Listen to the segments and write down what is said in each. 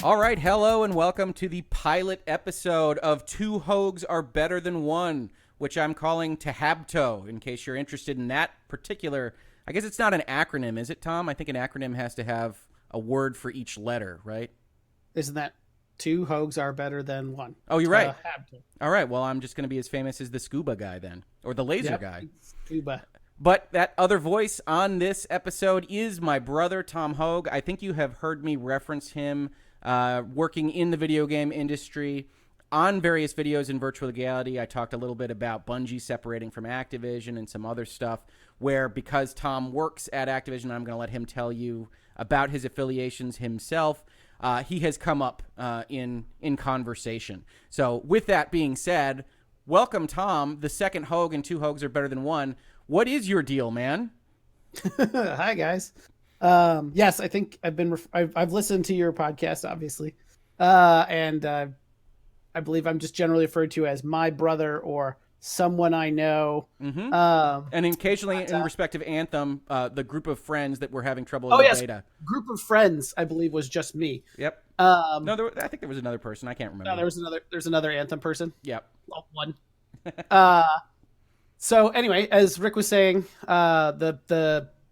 All right, hello and welcome to the pilot episode of Two Hoegs Are Better Than One, which I'm calling THABTO, in case you're interested in that particular. I guess it's not an acronym, is it, Tom? I think an acronym has to have a word for each letter, right? Isn't that two hogs are better than one? Oh, you're right. All right, well, I'm just going to be as famous as the scuba guy then, or the laser guy. Scuba. But that other voice on this episode is my brother, Tom Hoeg. I think you have heard me reference him working in the video game industry on various videos in virtual reality. I talked a little bit about Bungie separating from Activision and some other stuff where, because Tom works at Activision, I'm going to let him tell you about his affiliations himself. He has come up in conversation. So with that being said, welcome, Tom, the second Hoeg and Two Hoegs Are Better Than One. What is your deal, man? Hi, guys. Yes, I think I've listened to your podcast, obviously. And I believe I'm just generally referred to as my brother or someone I know. Mm-hmm. And occasionally, in respect of Anthem, the group of friends that were having trouble in the beta. Group of friends, I believe, was just me. Yep. No, I think there was another person. I can't remember. No, there's another Anthem person. Yep. Well, one. So anyway, as Rick was saying,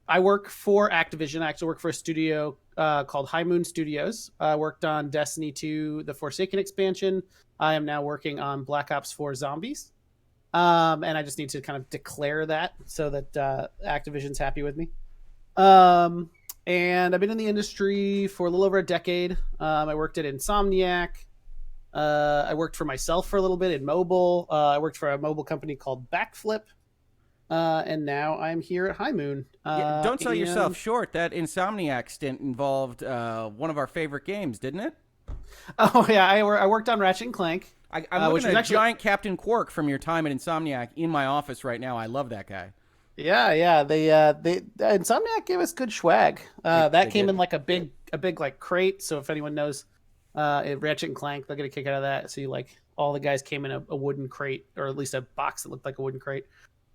I work for Activision. I actually work for a studio called High Moon Studios. I worked on Destiny 2, the Forsaken expansion. I am now working on Black Ops 4 Zombies. And I just need to kind of declare that so that Activision's happy with me. And I've been in the industry for a little over a decade. I worked at Insomniac. I worked for myself for a little bit in mobile. I worked for a mobile company called Backflip. And now I'm here at High Moon. Don't sell yourself short. That Insomniac stint involved one of our favorite games, didn't it? Oh, yeah. I worked on Ratchet & Clank. I'm looking at a giant Captain Quark from your time at Insomniac in my office right now. I love that guy. Yeah. They Insomniac gave us good swag. That came in like a big like crate. So if anyone knows Ratchet & Clank, they'll get a kick out of that. So all the guys came in a wooden crate, or at least a box that looked like a wooden crate.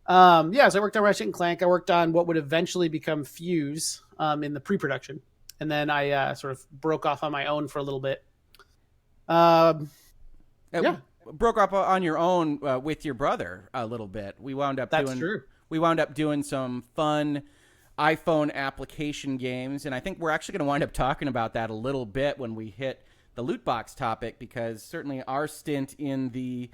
So I worked on Ratchet & Clank. I worked on what would eventually become Fuse in the pre-production. And then I sort of broke off on my own for a little bit. Broke up on your own with your brother a little bit. We wound up doing some fun iPhone application games, and I think we're actually going to wind up talking about that a little bit when we hit the loot box topic, because certainly our stint in the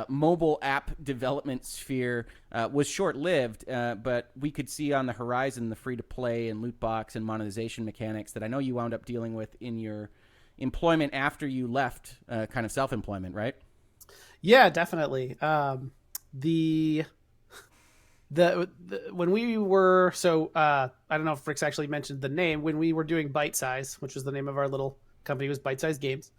mobile app development sphere was short-lived, but we could see on the horizon the free-to-play and loot box and monetization mechanics that I know you wound up dealing with in your employment after you left kind of self-employment, right? Yeah, definitely. The when we were, I don't know if Rick's actually mentioned the name, when we were doing Bite Size, which was the name of our little company, was Bite Size Games.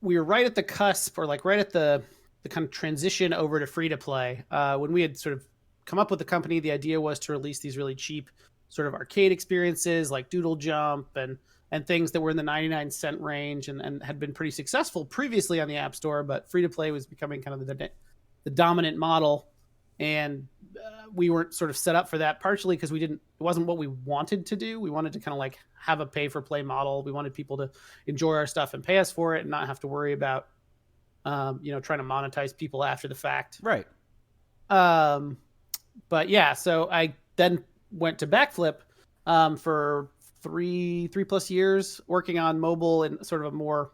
We were right at the cusp, or like right at the kind of transition over to free to play. When we had sort of come up with the company, the idea was to release these really cheap sort of arcade experiences like Doodle Jump and things that were in the 99-cent range and had been pretty successful previously on the App Store, but free to play was becoming kind of the dominant model. And we weren't sort of set up for that, partially because it wasn't what we wanted to do. We wanted to kind of like have a pay for play model. We wanted people to enjoy our stuff and pay us for it and not have to worry about, trying to monetize people after the fact. Right. But yeah, so I then went to Backflip for three plus years, working on mobile in sort of a more,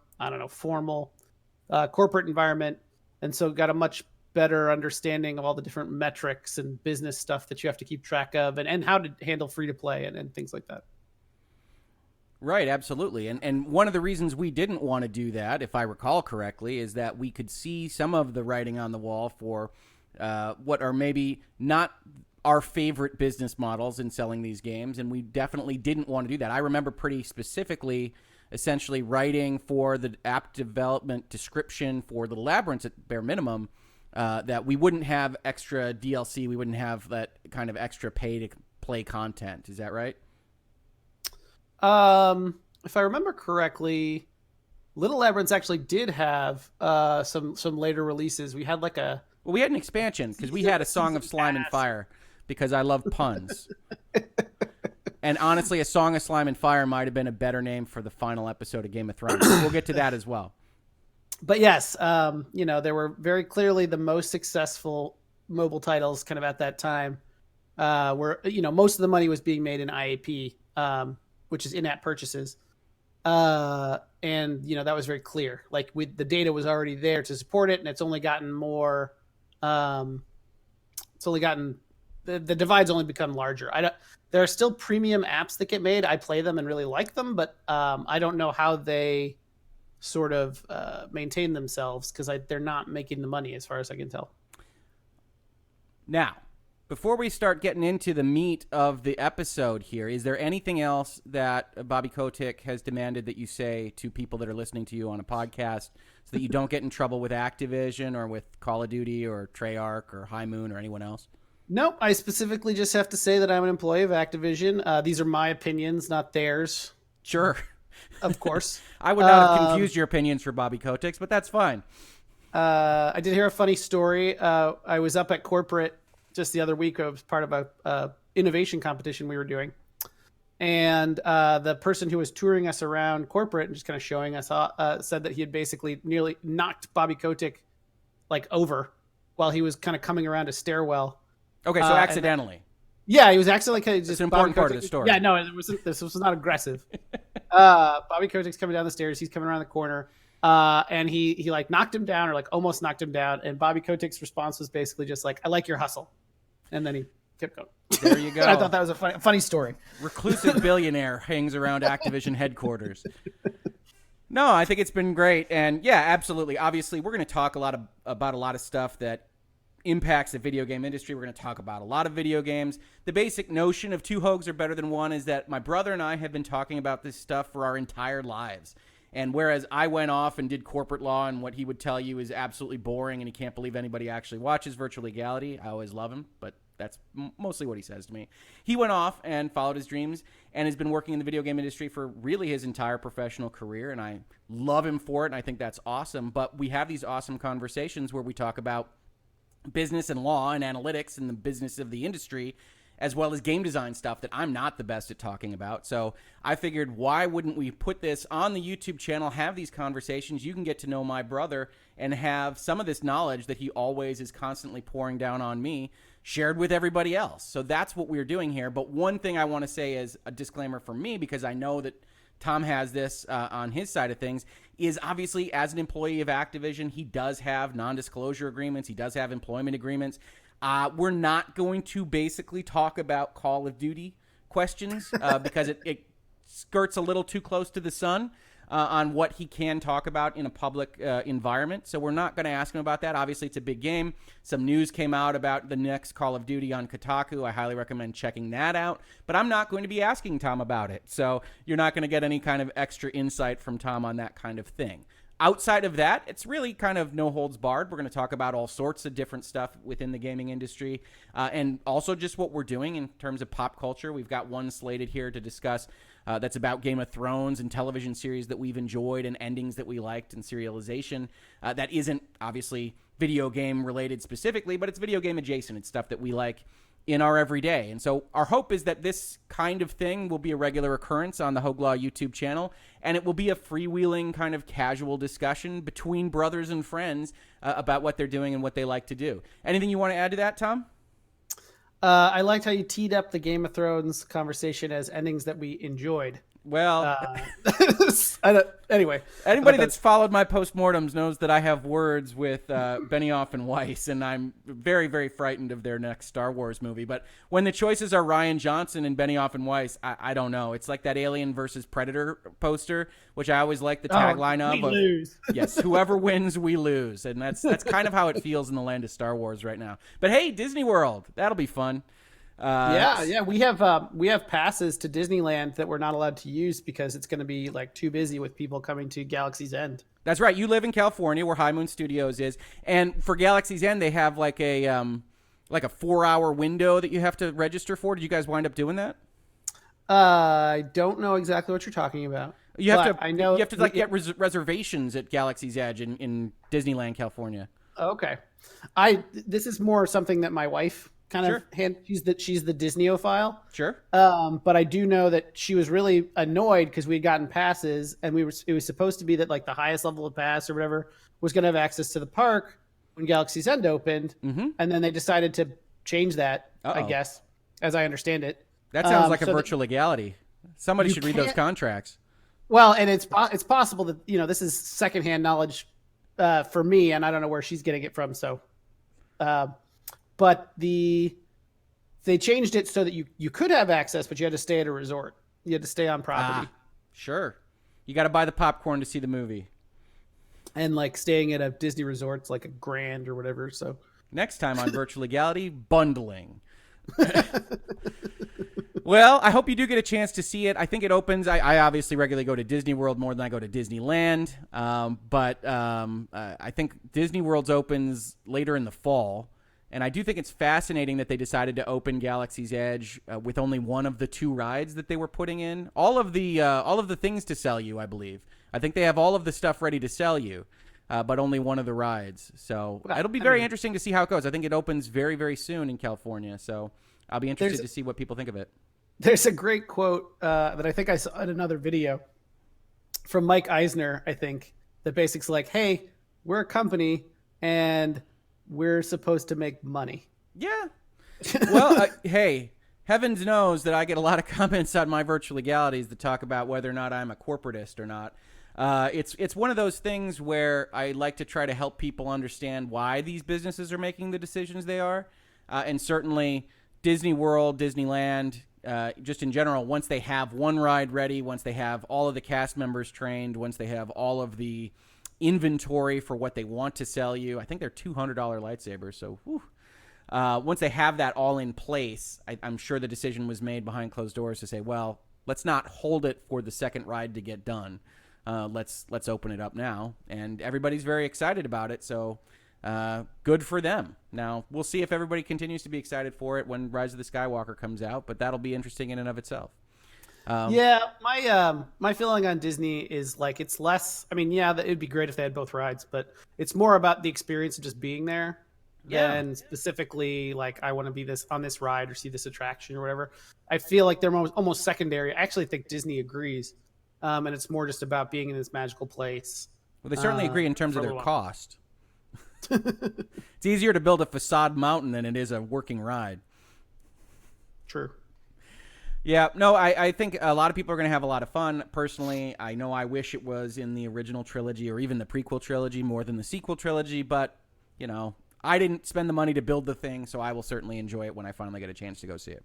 formal corporate environment. And so got a much better understanding of all the different metrics and business stuff that you have to keep track of and how to handle free to play and things like that. Right, absolutely. And one of the reasons we didn't want to do that, if I recall correctly, is that we could see some of the writing on the wall for what are maybe not our favorite business models in selling these games, and we definitely didn't want to do that. I remember pretty specifically essentially writing for the app development description for the Labyrinth at bare minimum, that we wouldn't have extra DLC, we wouldn't have that kind of extra pay-to-play content. Is that right? If I remember correctly, Little Labyrinths actually did have some later releases. We had we had an expansion because we had a Song of Slime and Fire because I love puns. And honestly, A Song of Slime and Fire might have been a better name for the final episode of Game of Thrones. We'll get to that as well. But yes, there were very clearly the most successful mobile titles kind of at that time, where, most of the money was being made in IAP, which is in-app purchases. And that was very clear. Like, the data was already there to support it, and it's only gotten more. The divide's only become larger. There are still premium apps that get made. I play them and really like them, but I don't know how they sort of maintain themselves, because they're not making the money as far as I can tell. Now, before we start getting into the meat of the episode here, is there anything else that Bobby Kotick has demanded that you say to people that are listening to you on a podcast so that you don't get in trouble with Activision or with Call of Duty or Treyarch or High Moon or anyone else? Nope. I specifically just have to say that I'm an employee of Activision. These are my opinions, not theirs. Sure. Of course. I would not have confused your opinions for Bobby Kotick's, but that's fine. I did hear a funny story. I was up at corporate just the other week. I was part of a innovation competition we were doing. And the person who was touring us around corporate and just kind of showing us said that he had basically nearly knocked Bobby Kotick over while he was kind of coming around a stairwell. Okay, so accidentally. Yeah, he was accidentally just. It's an important part of the story. Yeah, no, this was not aggressive. Bobby Kotick's coming down the stairs. He's coming around the corner, and he knocked him down, or almost knocked him down. And Bobby Kotick's response was basically just "I like your hustle," and then he kept going. There you go. I thought that was a funny story. Reclusive billionaire hangs around Activision headquarters. No, I think it's been great, and yeah, absolutely. Obviously, we're going to talk about a lot of stuff that impacts the video game industry. We're going to talk about a lot of video games. The basic notion of two Hoegs are better than one is that my brother and I have been talking about this stuff for our entire lives. And whereas I went off and did corporate law, and what he would tell you is absolutely boring and he can't believe anybody actually watches virtual legality. I always love him, but that's mostly what he says to me. He went off and followed his dreams and has been working in the video game industry for really his entire professional career, and I love him for it, and I think that's awesome. But we have these awesome conversations where we talk about business and law and analytics and the business of the industry, as well as game design stuff that I'm not the best at talking about. So I figured, why wouldn't we put this on the YouTube channel, have these conversations? You can get to know my brother and have some of this knowledge that he always is constantly pouring down on me shared with everybody else. So that's what we're doing here. But one thing I want to say as a disclaimer for me, because I know that Tom has this on his side of things, is obviously as an employee of Activision, he does have non-disclosure agreements. He does have employment agreements. We're not going to basically talk about Call of Duty questions because it skirts a little too close to the sun on what he can talk about in a public environment. So we're not going to ask him about that. Obviously, it's a big game. Some news came out about the next Call of Duty on Kotaku. I highly recommend checking that out. But I'm not going to be asking Tom about it. So you're not going to get any kind of extra insight from Tom on that kind of thing. Outside of that, it's really kind of no holds barred. We're going to talk about all sorts of different stuff within the gaming industry and also just what we're doing in terms of pop culture. We've got one slated here to discuss that's about Game of Thrones and television series that we've enjoyed and endings that we liked and serialization. That isn't obviously video game related specifically, but it's video game adjacent. It's stuff that we like in our everyday. And so our hope is that this kind of thing will be a regular occurrence on the Hoeglaw YouTube channel, and it will be a freewheeling kind of casual discussion between brothers and friends about what they're doing and what they like to do. Anything you want to add to that, Tom? I liked how you teed up the Game of Thrones conversation as endings that we enjoyed. Well, anyway. Anybody that's followed my postmortems knows that I have words with Benioff and Weiss, and I'm very, very frightened of their next Star Wars movie. But when the choices are Rian Johnson and Benioff and Weiss, I don't know. It's like that Alien versus Predator poster, which I always like the tagline of. Lose. Yes, whoever wins, we lose. And that's kind of how it feels in the land of Star Wars right now. But hey, Disney World, that'll be fun. We have passes to Disneyland that we're not allowed to use because it's going to be too busy with people coming to Galaxy's End. That's right. You live in California, where High Moon Studios is, and for Galaxy's End, they have like a 4-hour window that you have to register for. Did you guys wind up doing that? I don't know exactly what you're talking about. You have to get reservations at Galaxy's Edge in Disneyland, California. Okay, this is more something that my wife kind of she's the Disneyophile. Sure. But I do know that she was really annoyed because we had gotten passes, and it was supposed to be that like the highest level of pass or whatever was going to have access to the park when Galaxy's End opened, and then they decided to change that. I guess, as I understand it. That sounds like a virtual legality. Somebody should read those contracts. Well, and it's possible that this is secondhand knowledge for me, and I don't know where she's getting it from. So, but they changed it so that you could have access, but you had to stay at a resort. You had to stay on property. Sure. You got to buy the popcorn to see the movie. And like staying at a Disney resort's like $1,000 or whatever. So next time on virtual legality, bundling. Well, I hope you do get a chance to see it. I think it opens. I obviously regularly go to Disney World more than I go to Disneyland. But I think Disney World's opens later in the fall. And I do think it's fascinating that they decided to open Galaxy's Edge with only one of the 2 rides that they were putting in. All of the things to sell you, I believe. I think they have all of the stuff ready to sell you, but only one of the rides. So it'll be very interesting to see how it goes. I think it opens very, very soon in California. So I'll be interested to see what people think of it. There's a great quote that I think I saw in another video from Mike Eisner, I think, that basically like, hey, we're a company and we're supposed to make money. Yeah. Well, hey, heavens knows that I get a lot of comments on my virtual legalities that talk about whether or not I'm a corporatist or not. It's one of those things where I like to try to help people understand why these businesses are making the decisions they are. And certainly Disney World, Disneyland, just in general, once they have one ride ready, once they have all of the cast members trained, once they have all of the inventory for what they want to sell you, I think they're $200 lightsabers. So once they have that all in place, I'm sure the decision was made behind closed doors to say, well, let's not hold it for the second ride to get done. Let's open it up now. And everybody's very excited about it. So good for them. Now, we'll see if everybody continues to be excited for it when Rise of the Skywalker comes out, but that'll be interesting in and of itself. My feeling on Disney is like it's less. I mean, yeah, it'd be great if they had both rides, but it's more about the experience of just being there. Yeah. And specifically, like I want to be on this ride or see this attraction or whatever. I feel like they're almost secondary. I actually think Disney agrees, and it's more just about being in this magical place. Well, they certainly agree in terms of their cost. It's easier to build a facade mountain than it is a working ride. True. Yeah, no, I think a lot of people are going to have a lot of fun. Personally, I know I wish it was in the original trilogy or even the prequel trilogy more than the sequel trilogy, but, I didn't spend the money to build the thing, so I will certainly enjoy it when I finally get a chance to go see it.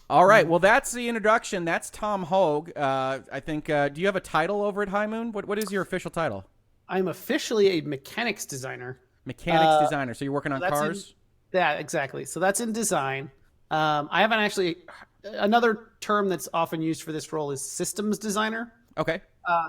All right, well, that's the introduction. That's Tom Hoeg. I think, do you have a title over at High Moon? What is your official title? I'm officially a mechanics designer. Mechanics designer. So you're working on cars? Yeah, exactly. So that's in design. I haven't actually. Another term that's often used for this role is systems designer. Okay.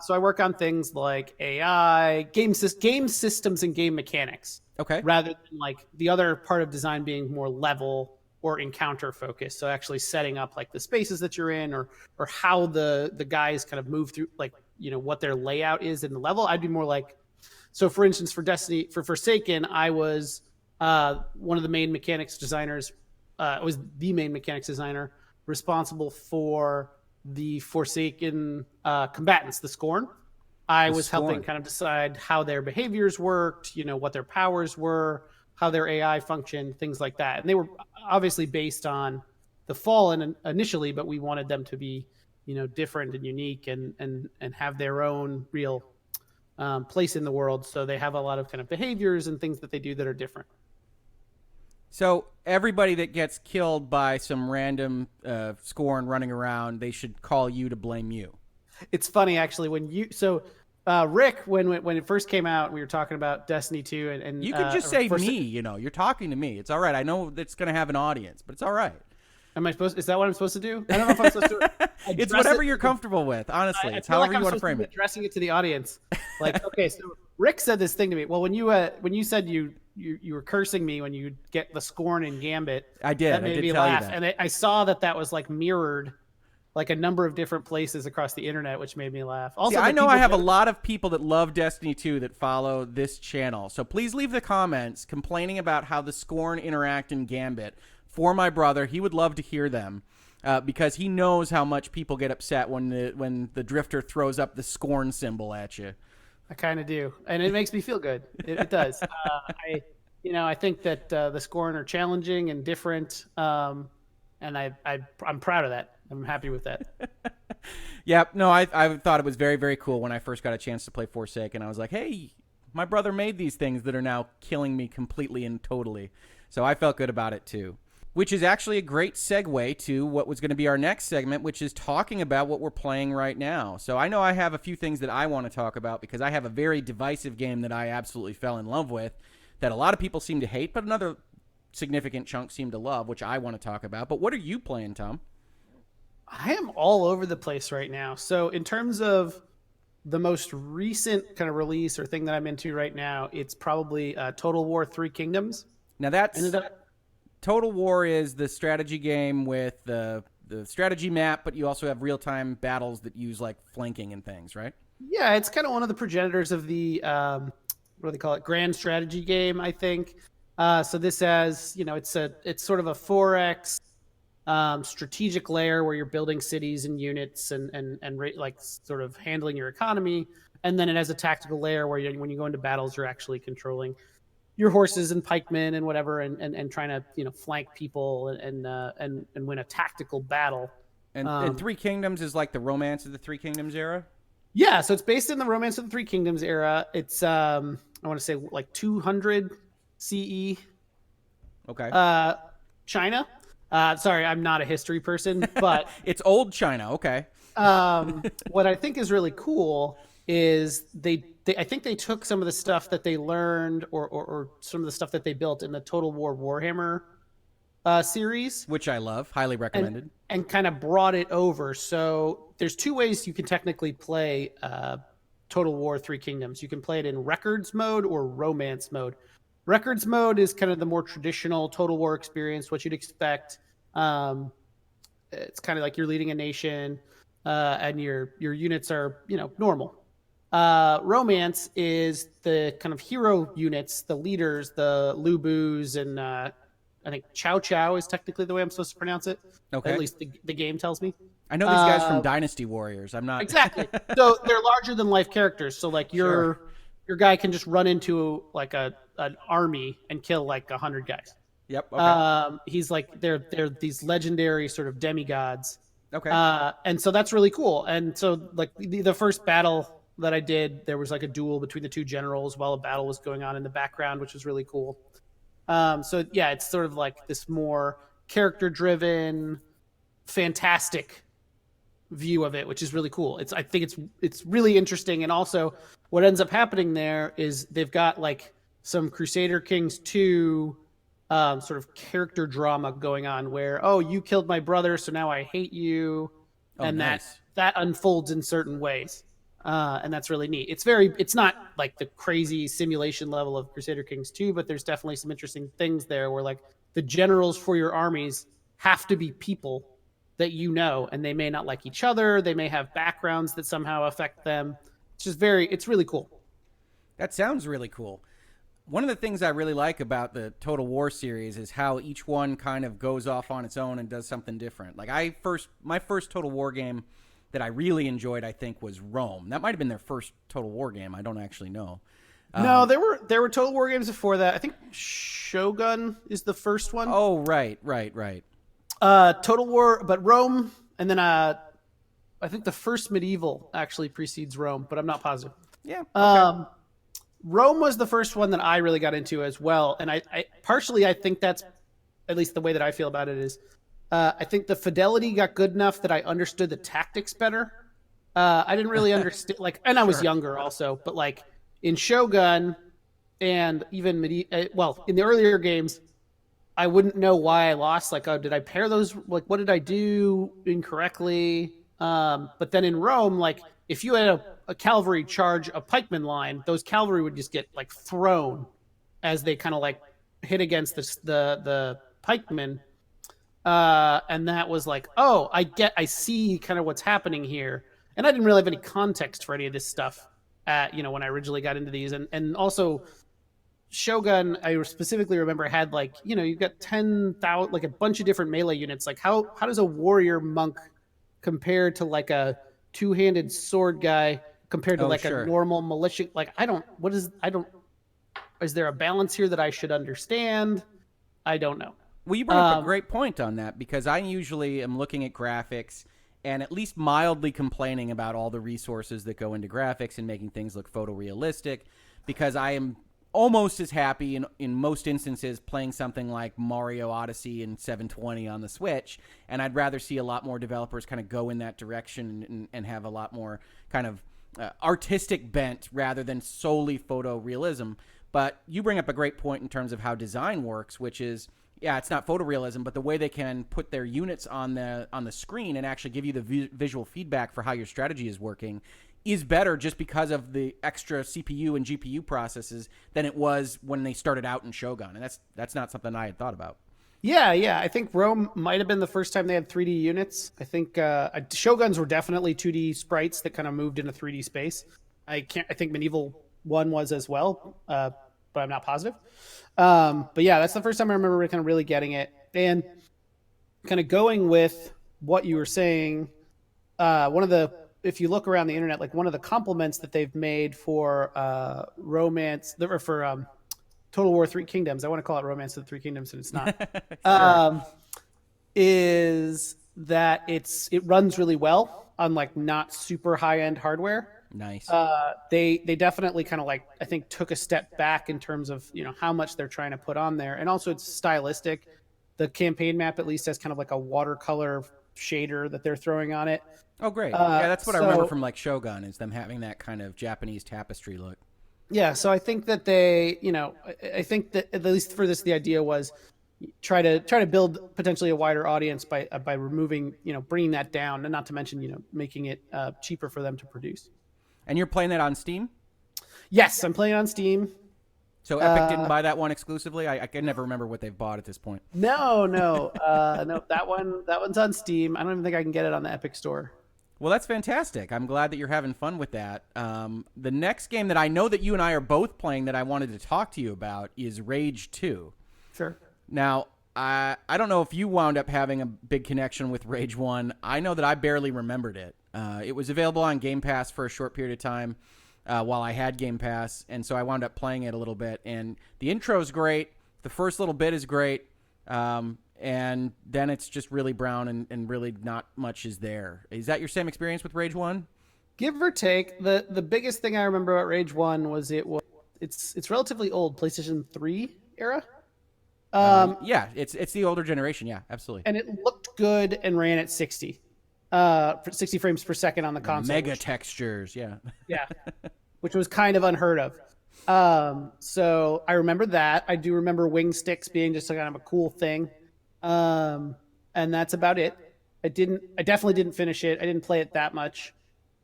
So I work on things like AI, game systems, and game mechanics. Okay. Rather than like the other part of design being more level or encounter focused. So actually setting up like the spaces that you're in, or how the guys kind of move through, like what their layout is in the level. I'd be more like. So for instance, for Forsaken, I was one of the main mechanics designers. Was the main mechanics designer responsible for the Forsaken combatants, the Scorn. I was helping kind of decide how their behaviors worked, what their powers were, how their AI functioned, things like that. And they were obviously based on the Fallen initially, but we wanted them to be, different and unique and have their own real place in the world. So they have a lot of kind of behaviors and things that they do that are different. So everybody that gets killed by some random Scorn running around, they should call you to blame you. It's funny, actually, Rick, when it first came out, we were talking about Destiny 2, and you could just say me. You're talking to me. It's all right. I know that's going to have an audience, but it's all right. Is that what I'm supposed to do? I don't know if I'm supposed to. It's whatever you're comfortable with. Honestly, it's however you want to frame it. Addressing it to the audience, like, okay, so Rick said this thing to me. Well, when you said you were cursing me when you get the Scorn and Gambit, I did. That made me laugh, and I saw that was like mirrored like a number of different places across the internet, which made me laugh. Also, See, I know I have a lot of people that love Destiny 2 that follow this channel. So please leave the comments complaining about how the Scorn interact in Gambit for my brother. He would love to hear them because he knows how much people get upset when the Drifter throws up the Scorn symbol at you. I kind of do, and it makes me feel good. It does. I think that the Scorn are challenging and different, and I'm proud of that. I'm happy with that. Yep. No, I thought it was very, very cool when I first got a chance to play Forsaken. I was like, hey, my brother made these things that are now killing me completely and totally. So I felt good about it too. Which is actually a great segue to what was going to be our next segment, which is talking about what we're playing right now. So I know I have a few things that I want to talk about because I have a very divisive game that I absolutely fell in love with that a lot of people seem to hate, but another significant chunk seem to love, which I want to talk about. But what are you playing, Tom? I am all over the place right now. So in terms of the most recent kind of release or thing that I'm into right now, it's probably Total War 3 Kingdoms. Now that's Total War is the strategy game with the strategy map, but you also have real-time battles that use like flanking and things, right? Yeah, it's kind of one of the progenitors of the what do they call it? Grand strategy game, I think. So this has, it's sort of a 4X strategic layer where you're building cities and units and like sort of handling your economy, and then it has a tactical layer where when you go into battles, you're actually controlling your horses and pikemen and whatever, and trying to flank people and win a tactical battle. And Three Kingdoms is like the Romance of the Three Kingdoms era. Yeah, so it's based in the Romance of the Three Kingdoms era. It's I want to say like 200 CE. Okay. China. Sorry, I'm not a history person, but it's old China. Okay. What I think is really cool is I think they took some of the stuff that they learned or some of the stuff that they built in the Total War Warhammer series, which I love, highly recommended, and kind of brought it over. So there's two ways you can technically play Total War 3 Kingdoms. You can play it in Records mode or Romance mode. Records mode is kind of the more traditional Total War experience, what you'd expect. It's kind of like you're leading a nation, and your units are, normal. Romance is the kind of hero units, the leaders, the Lubus, and I think Chow Chow is technically the way I'm supposed to pronounce it. Okay. At least the game tells me. I know these guys from Dynasty Warriors. I'm not exactly. So they're larger than life characters. So like your guy can just run into like an army and kill like 100 guys. Yep. Okay. He's like they're these legendary sort of demigods. Okay. And so that's really cool. And so like the first battle that I did, there was like a duel between the two generals while a battle was going on in the background, which was really cool. So yeah, it's sort of like this more character-driven, fantastic view of it, which is really cool. I think it's really interesting. And also what ends up happening there is they've got like some Crusader Kings 2 sort of character drama going on where, oh, you killed my brother, so now I hate you. And nice. that unfolds in certain ways. And that's really neat. It's not like the crazy simulation level of Crusader Kings 2, but there's definitely some interesting things there where like the generals for your armies have to be people that and they may not like each other. They may have backgrounds that somehow affect them. It's really cool. That sounds really cool. One of the things I really like about the Total War series is how each one kind of goes off on its own and does something different. Like my first Total War game that I really enjoyed, I think, was Rome. That might have been their first Total War game. I don't actually know. No, there were Total War games before that. I think Shogun is the first one. Oh, right. Total War, but Rome, and then I think the first Medieval actually precedes Rome, but I'm not positive. Yeah. Okay. Rome was the first one that I really got into as well, and I partially I think that's at least the way that I feel about it is. I think the fidelity got good enough that I understood the tactics better. I didn't really understand, and I was younger also, but like in Shogun and even in the earlier games, I wouldn't know why I lost. Like, oh, did I pair those? Like, what did I do incorrectly? But then in Rome, like if you had a cavalry charge a pikeman line, those cavalry would just get like thrown as they kind of like hit against the pikemen. And that was like, oh, I see kind of what's happening here. And I didn't really have any context for any of this stuff when I originally got into these. And also Shogun, I specifically remember had like, you've got 10,000, like a bunch of different melee units. Like how does a warrior monk compare to like a two-handed sword guy compared to a normal militia? Like, is there a balance here that I should understand? I don't know. Well, you bring up a great point on that, because I usually am looking at graphics and at least mildly complaining about all the resources that go into graphics and making things look photorealistic, because I am almost as happy in most instances playing something like Mario Odyssey in 720 on the Switch, and I'd rather see a lot more developers kind of go in that direction and have a lot more kind of artistic bent rather than solely photorealism. But you bring up a great point in terms of how design works, which is, yeah, it's not photorealism, but the way they can put their units on the screen and actually give you the visual feedback for how your strategy is working is better just because of the extra CPU and GPU processes than it was when they started out in Shogun. And that's not something I had thought about. Yeah. I think Rome might have been the first time they had 3D units. I think Shoguns were definitely 2D sprites that kind of moved into 3D space. I think Medieval 1 was as well, but I'm not positive. But yeah, that's the first time I remember kind of really getting it. And kind of going with what you were saying, if you look around the internet, like one of the compliments that they've made for Total War Three Kingdoms, I want to call it Romance of the Three Kingdoms, and it's not, is that it runs really well on like not super high end hardware. Nice. They definitely kind of like, I think, took a step back in terms of how much they're trying to put on there, and also it's stylistic. The campaign map at least has kind of like a watercolor shader that they're throwing on it. Oh, great. Yeah, that's what I remember from like Shogun, is them having that kind of Japanese tapestry look. Yeah, so I think that I think that at least for this, the idea was try to build potentially a wider audience by removing, bringing that down, and not to mention, making it cheaper for them to produce. And you're playing that on Steam? Yes, I'm playing on Steam. So Epic didn't buy that one exclusively? I can never remember what they've bought at this point. No. No, that one's on Steam. I don't even think I can get it on the Epic Store. Well, that's fantastic. I'm glad that you're having fun with that. The next game that I know that you and I are both playing that I wanted to talk to you about is Rage 2. Sure. Now, I don't know if you wound up having a big connection with Rage 1. I know that I barely remembered it. It was available on Game Pass for a short period of time while I had Game Pass, and so I wound up playing it a little bit. And the intro's great. The first little bit is great. And then it's just really brown and really not much is there. Is that your same experience with Rage 1? Give or take. The biggest thing I remember about Rage 1 was it's relatively old, PlayStation 3 era. Yeah, it's the older generation. Yeah, absolutely. And it looked good and ran at 60 frames per second on the console. Mega textures, yeah. Yeah, which was kind of unheard of. So I remember that. I do remember wing sticks being just kind of a cool thing. And that's about it. I definitely didn't finish it. I didn't play it that much.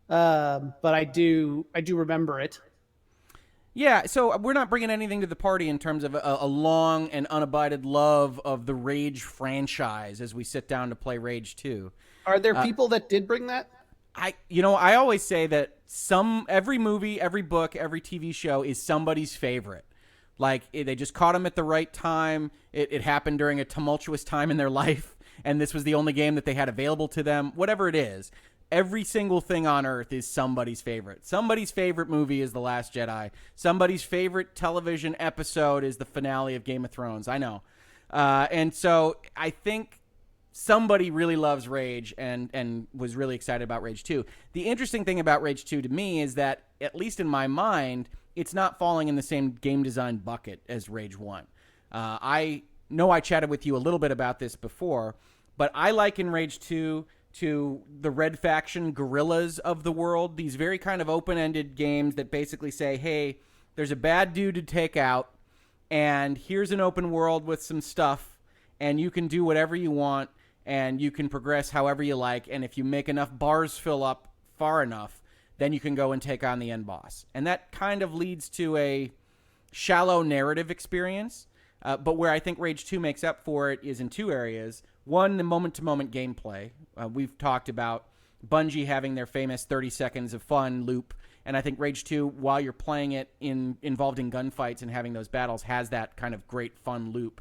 But I do remember it. Yeah, so we're not bringing anything to the party in terms of a long and unabided love of the Rage franchise as we sit down to play Rage 2. Are there people that did bring that? I always say that every movie, every book, every TV show is somebody's favorite. Like, they just caught them at the right time. It happened during a tumultuous time in their life, and this was the only game that they had available to them. Whatever it is, every single thing on Earth is somebody's favorite. Somebody's favorite movie is The Last Jedi. Somebody's favorite television episode is the finale of Game of Thrones. I know. And so I think somebody really loves Rage and was really excited about Rage 2. The interesting thing about Rage 2 to me is that, at least in my mind, it's not falling in the same game design bucket as Rage 1. I know I chatted with you a little bit about this before, but I liken Rage 2 to the Red Faction Guerrillas of the world, these very kind of open-ended games that basically say, hey, there's a bad dude to take out, and here's an open world with some stuff, and you can do whatever you want, and you can progress however you like, and if you make enough bars fill up far enough, then you can go and take on the end boss. And that kind of leads to a shallow narrative experience, but where I think Rage 2 makes up for it is in two areas. One, the moment-to-moment gameplay. We've talked about Bungie having their famous 30 seconds of fun loop, and I think Rage 2, while you're playing it involved in gunfights and having those battles, has that kind of great fun loop.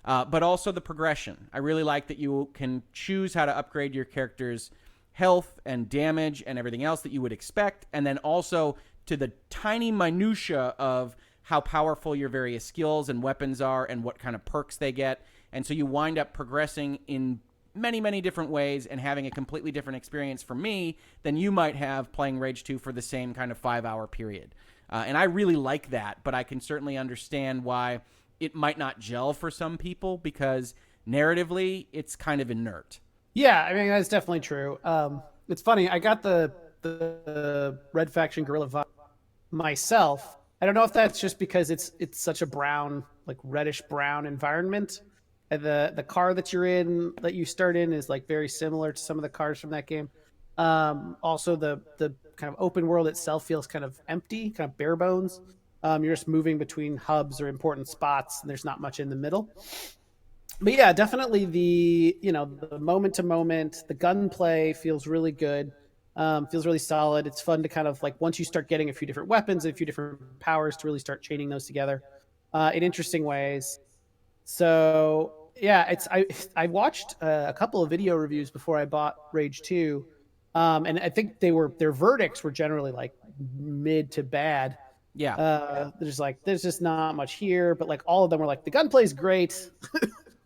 But also the progression. I really like that you can choose how to upgrade your character's health and damage and everything else that you would expect, and then also to the tiny minutia of how powerful your various skills and weapons are and what kind of perks they get. And so you wind up progressing in many, many different ways and having a completely different experience for me than you might have playing Rage 2 for the same kind of 5-hour period. And I really like that, but I can certainly understand why it might not gel for some people because narratively it's kind of inert. Yeah, I mean, that's definitely true. It's funny. I got the Red Faction Guerrilla vibe myself. I don't know if that's just because it's such a brown, like reddish brown environment. And the car that you're in, that you start in, is like very similar to some of the cars from that game. Also, the kind of open world itself feels kind of empty, kind of bare bones. You're just moving between hubs or important spots, and there's not much in the middle. But yeah, definitely the moment to moment, the gunplay feels really good. Feels really solid. It's fun to kind of like once you start getting a few different weapons, a few different powers, to really start chaining those together in interesting ways. So yeah, I watched a couple of video reviews before I bought Rage 2, and I think their verdicts were generally like mid to bad. Yeah, There's just not much here, but like all of them were like the gunplay's great,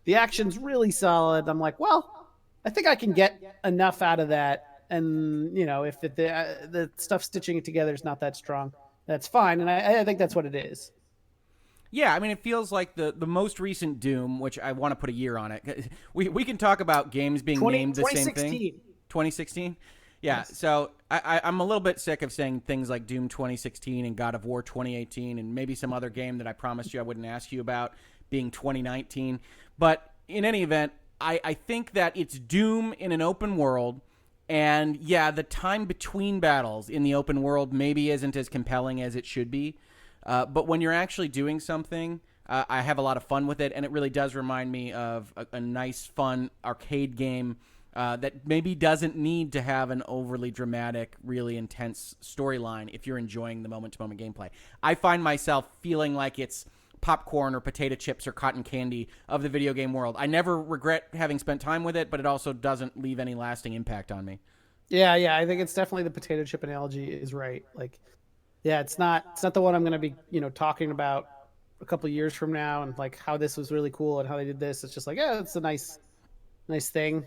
the action's really solid. I'm like, well, I think I can get enough out of that. And if the stuff stitching it together is not that strong, that's fine. And I think that's what it is. Yeah, I mean, it feels like the most recent Doom, which I want to put a year on it. We can talk about games being named the same thing. 2016? Yeah, yes. So I'm a little bit sick of saying things like Doom 2016 and God of War 2018 and maybe some other game that I promised you I wouldn't ask you about being 2019. But in any event, I think that it's Doom in an open world. And yeah, the time between battles in the open world maybe isn't as compelling as it should be. But when you're actually doing something, I have a lot of fun with it. And it really does remind me of a nice, fun arcade game that maybe doesn't need to have an overly dramatic, really intense storyline if you're enjoying the moment-to-moment gameplay. I find myself feeling like it's popcorn or potato chips or cotton candy of the video game world. I never regret having spent time with it, but it also doesn't leave any lasting impact on me. Yeah, I think it's definitely the potato chip analogy is right. Like, yeah, it's not the one I'm going to be, talking about a couple of years from now and like how this was really cool and how they did this. It's just like, yeah, it's a nice thing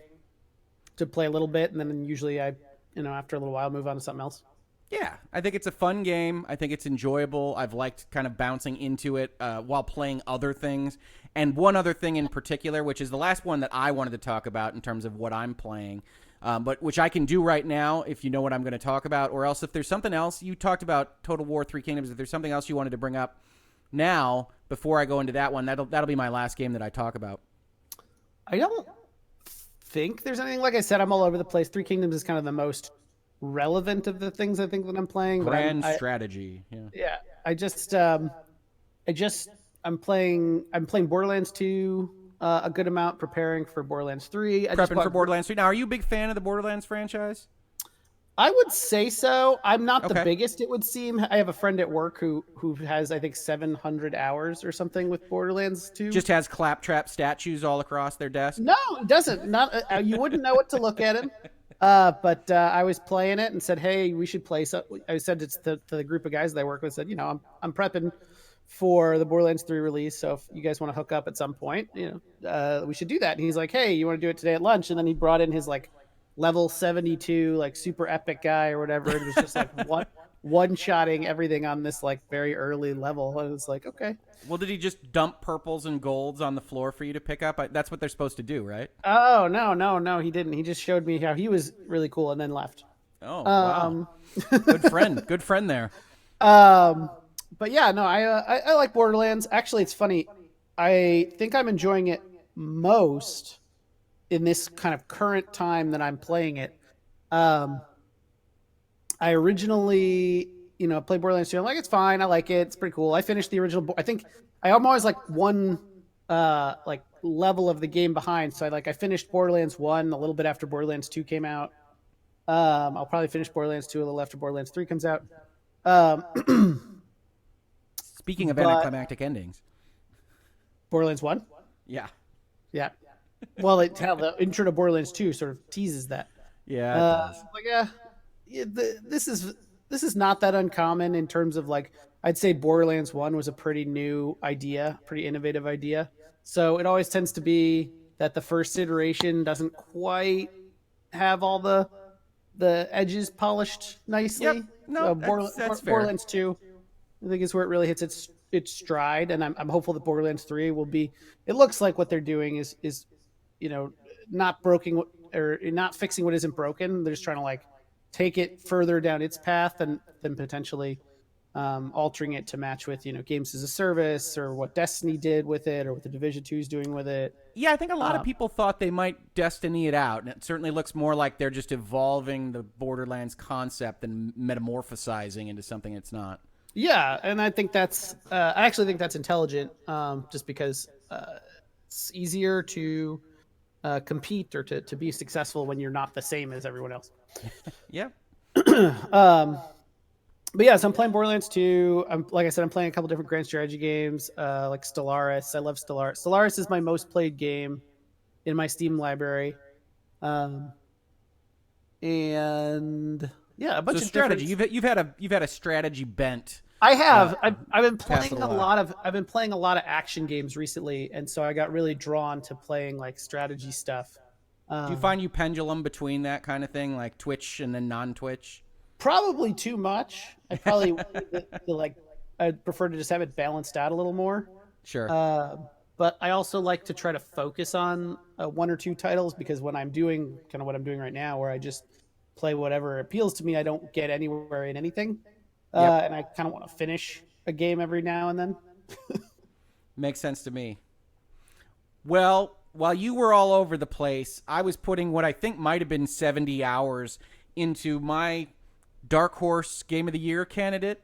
to play a little bit, and then usually I, after a little while, move on to something else. Yeah, I think it's a fun game. I think it's enjoyable. I've liked kind of bouncing into it while playing other things. And one other thing in particular, which is the last one that I wanted to talk about in terms of what I'm playing, but which I can do right now if you know what I'm going to talk about, or else if there's something else. You talked about Total War 3 Kingdoms. If there's something else you wanted to bring up now before I go into that one, that'll be my last game that I talk about. I don't think there's anything. Like I said, I'm all over the place. 3 Kingdoms is kind of the most relevant of the things I think that I'm playing. Grand strategy. Yeah. I'm playing Borderlands 2 a good amount, preparing for Borderlands 3. Prepping for Borderlands 3. Now, are you a big fan of the Borderlands franchise? I would say so. I'm not the biggest, it would seem. I have a friend at work who has, I think, 700 hours or something with Borderlands 2. Just has claptrap statues all across their desk? No, it doesn't. Not you wouldn't know what to look at him. But I was playing it and said, hey, we should play. So I said to the group of guys that I work with, said, I'm prepping for the Borderlands 3 release. So if you guys want to hook up at some point, we should do that. And he's like, hey, you want to do it today at lunch? And then he brought in his like level 72, like super epic guy or whatever. It was just like one-shotting everything on this like very early level. And it's like, okay. Well, did he just dump purples and golds on the floor for you to pick up? That's what they're supposed to do, right? Oh, no, he didn't. He just showed me how he was really cool and then left. Oh, wow. Good friend there. But yeah, no, I like Borderlands. Actually, it's funny. I think I'm enjoying it most in this kind of current time that I'm playing it. I originally, played Borderlands 2. I'm like, it's fine. I like it. It's pretty cool. I finished the original. I think I'm always like one like level of the game behind. So I finished Borderlands 1 a little bit after Borderlands 2 came out. I'll probably finish Borderlands 2 a little after Borderlands 3 comes out. Speaking of But anticlimactic endings. Borderlands 1? Yeah. Yeah. Well, the intro to Borderlands 2 sort of teases that. Yeah, it does. This is not that uncommon in terms of like, I'd say Borderlands 1 was a pretty new idea, pretty innovative idea. So it always tends to be that the first iteration doesn't quite have all the edges polished nicely. Yep. No, that's fair. Borderlands 2, I think, is where it really hits its stride, and I'm hopeful that Borderlands 3 will be. It looks like what they're doing is not broken or not fixing what isn't broken. They're just trying to like take it further down its path and then potentially altering it to match with games as a service, or what Destiny did with it, or what the Division 2 is doing with it. Yeah, I think a lot of people thought they might Destiny it out, and it certainly looks more like they're just evolving the Borderlands concept and metamorphosizing into something it's not. Yeah, and I think that's I actually think that's intelligent, just because it's easier to compete or to be successful when you're not the same as everyone else. Yeah. But yeah, so I'm playing Borderlands 2. Like I said, I'm playing a couple different grand strategy games, like Stellaris. I love Stellaris. Stellaris is my most played game in my Steam library. And yeah, a bunch of strategy. Different... You've had a strategy bent. I have. I've been playing I've been playing a lot of action games recently, and so I got really drawn to playing like strategy stuff. Do you find you pendulum between that kind of thing, like Twitch and then non-Twitch? Probably too much. I probably I'd prefer to just have it balanced out a little more. Sure. But I also like to try to focus on one or two titles, because when I'm doing kind of what I'm doing right now, where I just play whatever appeals to me, I don't get anywhere in anything. And I kind of want to finish a game every now and then. Makes sense to me. Well, while you were all over the place, I was putting what I think might have been 70 hours into my Dark Horse Game of the Year candidate,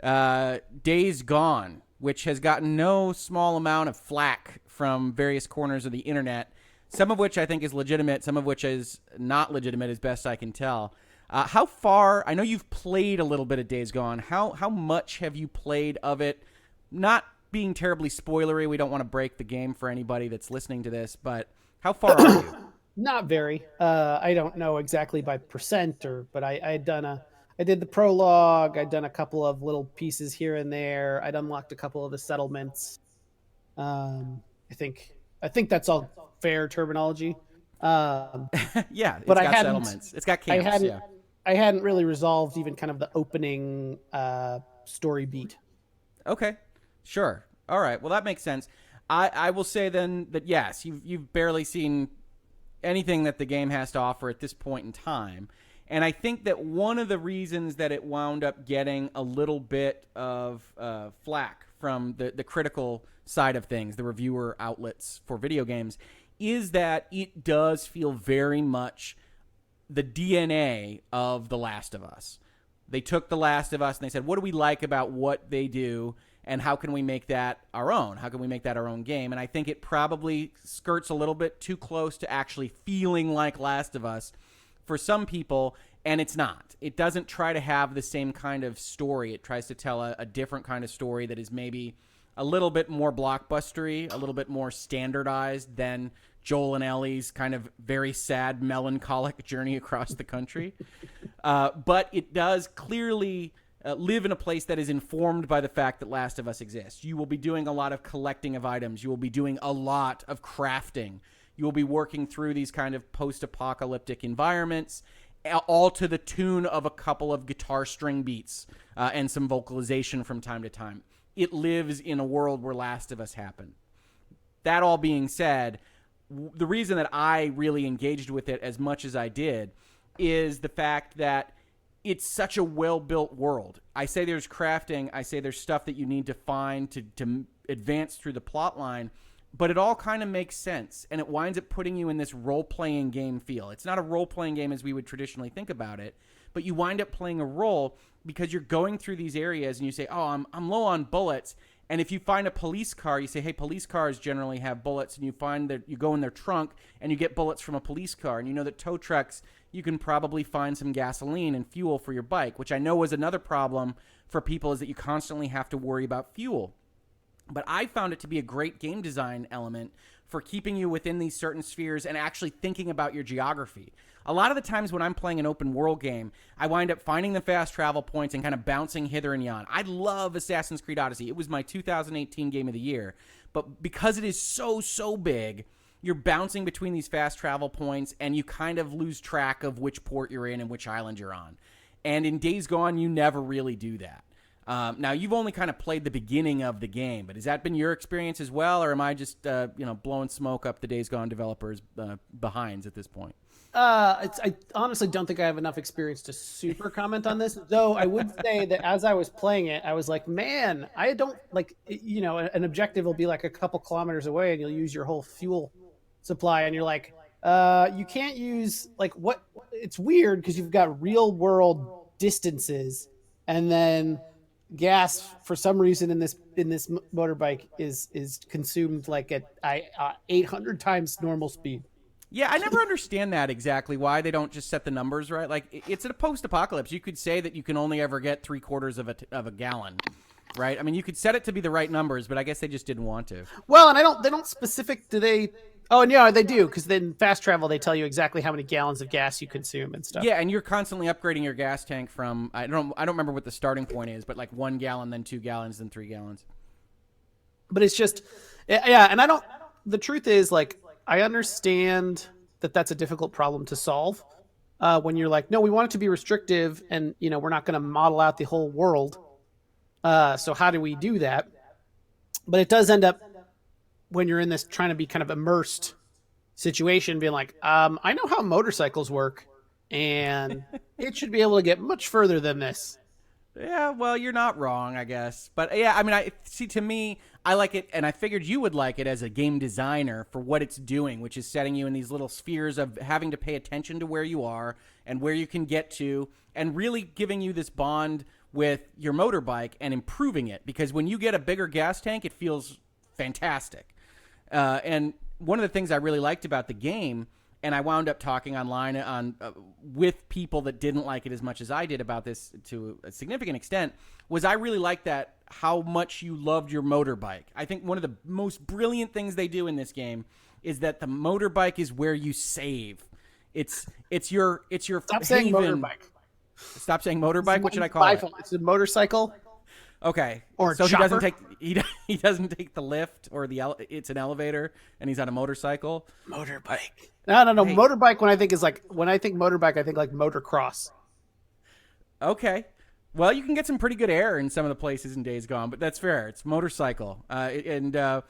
Days Gone, which has gotten no small amount of flack from various corners of the internet, some of which I think is legitimate, some of which is not legitimate, as best I can tell. How far, I know you've played a little bit of Days Gone. How much have you played of it? Not being terribly spoilery, we don't want to break the game for anybody that's listening to this, but how far are you? Not very. I don't know exactly by percent, but I did the prologue. I'd done a couple of little pieces here and there. I'd unlocked a couple of the settlements. I think that's all fair terminology. Yeah, but it's got settlements. It's got camps. I hadn't really resolved even kind of the opening story beat. Okay, sure. All right. Well, that makes sense. I will say then that yes, you've barely seen anything that the game has to offer at this point in time. And I think that one of the reasons that it wound up getting a little bit of flack from the critical side of things, the reviewer outlets for video games, is that it does feel very much the DNA of The Last of Us. They took The Last of Us and they said, what do we like about what they do, and how can we make that our own? How can we make that our own game? And I think it probably skirts a little bit too close to actually feeling like Last of Us for some people, and it's not. It doesn't try to have the same kind of story. It tries to tell a different kind of story that is maybe a little bit more blockbustery, a little bit more standardized than Joel and Ellie's kind of very sad, melancholic journey across the country. But it does clearly live in a place that is informed by the fact that Last of Us exists. You will be doing a lot of collecting of items. You will be doing a lot of crafting. You will be working through these kind of post-apocalyptic environments, all to the tune of a couple of guitar string beats and some vocalization from time to time. It lives in a world where Last of Us happened. That all being said, the reason that I really engaged with it as much as I did is the fact that it's such a well-built world. I say there's crafting. I say there's stuff that you need to find to advance through the plot line, but it all kind of makes sense, and it winds up putting you in this role-playing game feel. It's not a role-playing game as we would traditionally think about it, but you wind up playing a role because you're going through these areas and you say, oh, I'm low on bullets, And if you find a police car, you say, hey, police cars generally have bullets, and you find that you go in their trunk and you get bullets from a police car. And you know that tow trucks, you can probably find some gasoline and fuel for your bike, which I know was another problem for people, is that you constantly have to worry about fuel. But I found it to be a great game design element for keeping you within these certain spheres and actually thinking about your geography. A lot of the times when I'm playing an open world game, I wind up finding the fast travel points and kind of bouncing hither and yon. I love Assassin's Creed Odyssey. It was my 2018 game of the year. But because it is so big, you're bouncing between these fast travel points and you kind of lose track of which port you're in and which island you're on. And in Days Gone, you never really do that. Now, you've only kind of played the beginning of the game, but has that been your experience as well, or am I just blowing smoke up the Days Gone developers' behinds at this point? I honestly don't think I have enough experience to super comment on this, though I would say that as I was playing it, I was like, man, I don't like, an objective will be like a couple kilometers away and you'll use your whole fuel supply, and you're like, you can't use what it's weird because you've got real world distances, and then gas for some reason in this motorbike is consumed like at 800 times normal speed. Yeah, I never understand that exactly, why they don't just set the numbers right. Like, it's a post-apocalypse. You could say that you can only ever get 3/4 of a gallon, right? I mean, you could set it to be the right numbers, but I guess they just didn't want to. Well, and they don't specific. Do they? Oh, and yeah, they do, because then fast travel, they tell you exactly how many gallons of gas you consume and stuff. Yeah, and you're constantly upgrading your gas tank from, I don't remember what the starting point is, but like 1 gallon, then 2 gallons, then 3 gallons. But it's just, yeah, and the truth is, like, I understand that that's a difficult problem to solve when you're like, no, we want it to be restrictive, and, we're not going to model out the whole world. So how do we do that? But it does end up, when you're in this trying to be kind of immersed situation, being like, I know how motorcycles work, and it should be able to get much further than this. Yeah, well, you're not wrong, I guess. But yeah, I mean, to me, I like it, and I figured you would like it as a game designer for what it's doing, which is setting you in these little spheres of having to pay attention to where you are and where you can get to, and really giving you this bond with your motorbike and improving it. Because when you get a bigger gas tank, it feels fantastic. And one of the things I really liked about the game, and I wound up talking online with people that didn't like it as much as I did about this to a significant extent, was I really liked that how much you loved your motorbike. I think one of the most brilliant things they do in this game is that the motorbike is where you save. It's your Stop saying motorbike. Stop saying motorbike. What should I call it? It's a motorcycle. Okay. Or so chopper? he doesn't take the lift or it's an elevator, and he's on a motorcycle. Motorbike. No. Hey. Motorbike. When I think motorbike, I think like motocross. Okay. Well, you can get some pretty good air in some of the places in Days Gone, but that's fair. It's motorcycle, I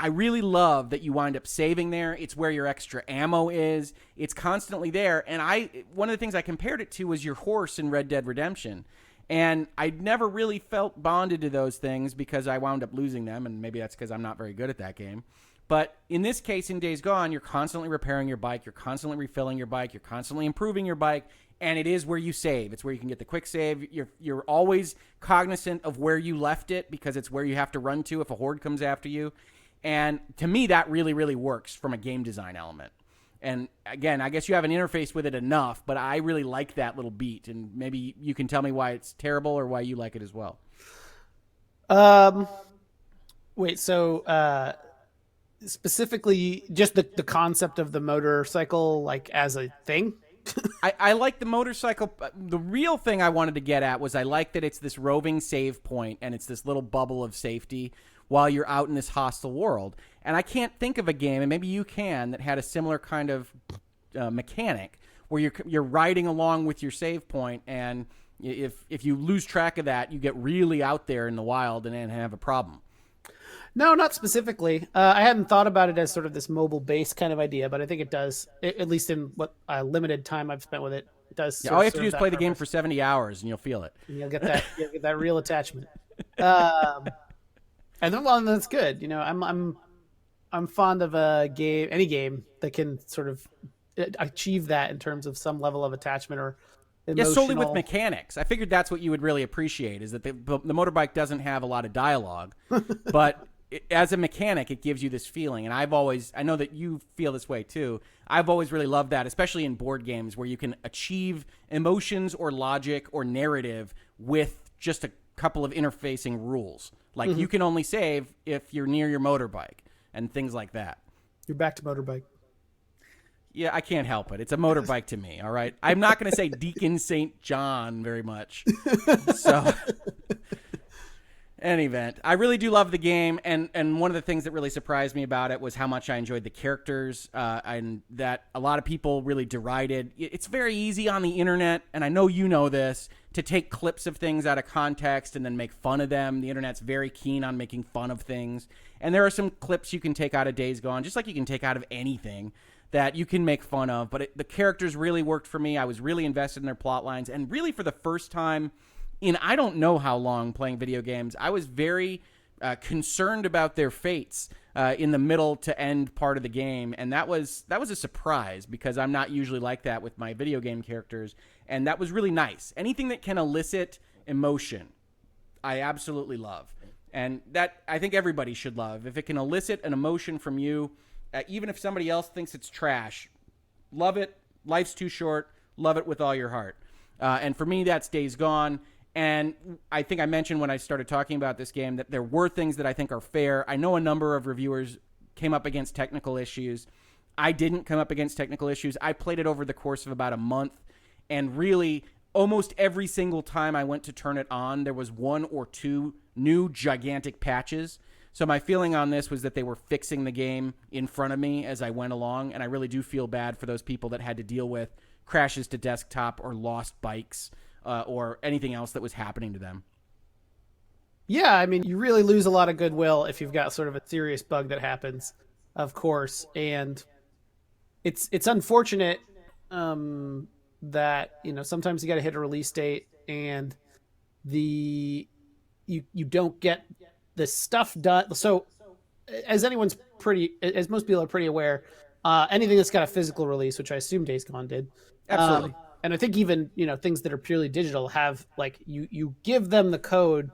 really love that you wind up saving there. It's where your extra ammo is. It's constantly there, and one of the things I compared it to was your horse in Red Dead Redemption. And I never really felt bonded to those things because I wound up losing them, and maybe that's because I'm not very good at that game. But in this case, in Days Gone, you're constantly repairing your bike, you're constantly refilling your bike, you're constantly improving your bike, and it is where you save. It's where you can get the quick save. You're always cognizant of where you left it because it's where you have to run to if a horde comes after you. And to me, that really, really works from a game design element. And again, I guess you haven't interfaced with it enough, but I really like that little beat, and maybe you can tell me why it's terrible or why you like it as well. Wait, so specifically just the concept of the motorcycle, like as a thing? I like the motorcycle. The real thing I wanted to get at was I like that it's this roving save point and it's this little bubble of safety while you're out in this hostile world. And I can't think of a game, and maybe you can, that had a similar kind of mechanic where you're riding along with your save point, and if you lose track of that, you get really out there in the wild and then have a problem. No, not specifically. I hadn't thought about it as sort of this mobile base kind of idea, but I think it does, at least in what limited time I've spent with it. It does. Yeah, all you have to do is play the game for 70 hours, and you'll feel it. And you'll get that real attachment. And then, well, that's good. I'm fond of any game that can sort of achieve that in terms of some level of attachment or Yeah, solely with emotional. mechanics. I figured that's what you would really appreciate, is that the motorbike doesn't have a lot of dialogue, but as a mechanic, it gives you this feeling. And I know that you feel this way too. I've always really loved that, especially in board games where you can achieve emotions or logic or narrative with just a couple of interfacing rules. Like you can only save if you're near your motorbike and things like that. You're back to motorbike. Yeah, I can't help it. It's a motorbike to me, all right? I'm not going to say Deacon St. John very much. So, any event, I really do love the game, and one of the things that really surprised me about it was how much I enjoyed the characters, and that a lot of people really derided. It's very easy on the internet, and I know you know this, to take clips of things out of context and then make fun of them. The internet's very keen on making fun of things, and there are some clips you can take out of Days Gone, just like you can take out of anything that you can make fun of. But the characters really worked for me. I was really invested in their plot lines, and really for the first time in I don't know how long playing video games, I was very concerned about their fates in the middle to end part of the game, and that was a surprise because I'm not usually like that with my video game characters, and that was really nice. Anything that can elicit emotion, I absolutely love, and that I think everybody should love. If it can elicit an emotion from you, even if somebody else thinks it's trash, love it. Life's too short. Love it with all your heart. And for me, that's Days Gone. And I think I mentioned when I started talking about this game that there were things that I think are fair. I know a number of reviewers came up against technical issues. I didn't come up against technical issues. I played it over the course of about a month. And really, almost every single time I went to turn it on, there was one or two new gigantic patches. So my feeling on this was that they were fixing the game in front of me as I went along. And I really do feel bad for those people that had to deal with crashes to desktop or lost bikes. Or anything else that was happening to them. Yeah, I mean, you really lose a lot of goodwill if you've got sort of a serious bug that happens, of course. And it's unfortunate that, you know, sometimes you got to hit a release date and you don't get the stuff done. So as most people are pretty aware, anything that's got a physical release, which I assume Days Gone did. Absolutely. And I think even, you know, things that are purely digital have, like, you give them the code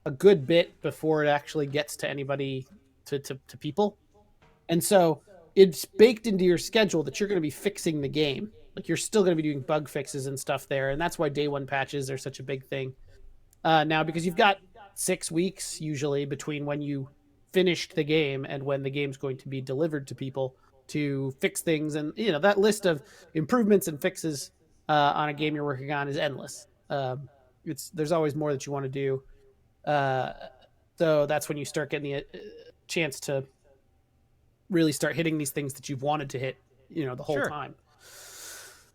a good bit before it actually gets to anybody, to people. And so it's baked into your schedule that you're going to be fixing the game. Like, you're still going to be doing bug fixes and stuff there. And that's why day one patches are such a big thing. Now, because you've got 6 weeks usually between when you finished the game and when the game's going to be delivered to people to fix things. And, you know, that list of improvements and fixes on a game you're working on is endless. There's always more that you want to do. So that's when you start getting the chance to really start hitting these things that you've wanted to hit, you know, the whole time.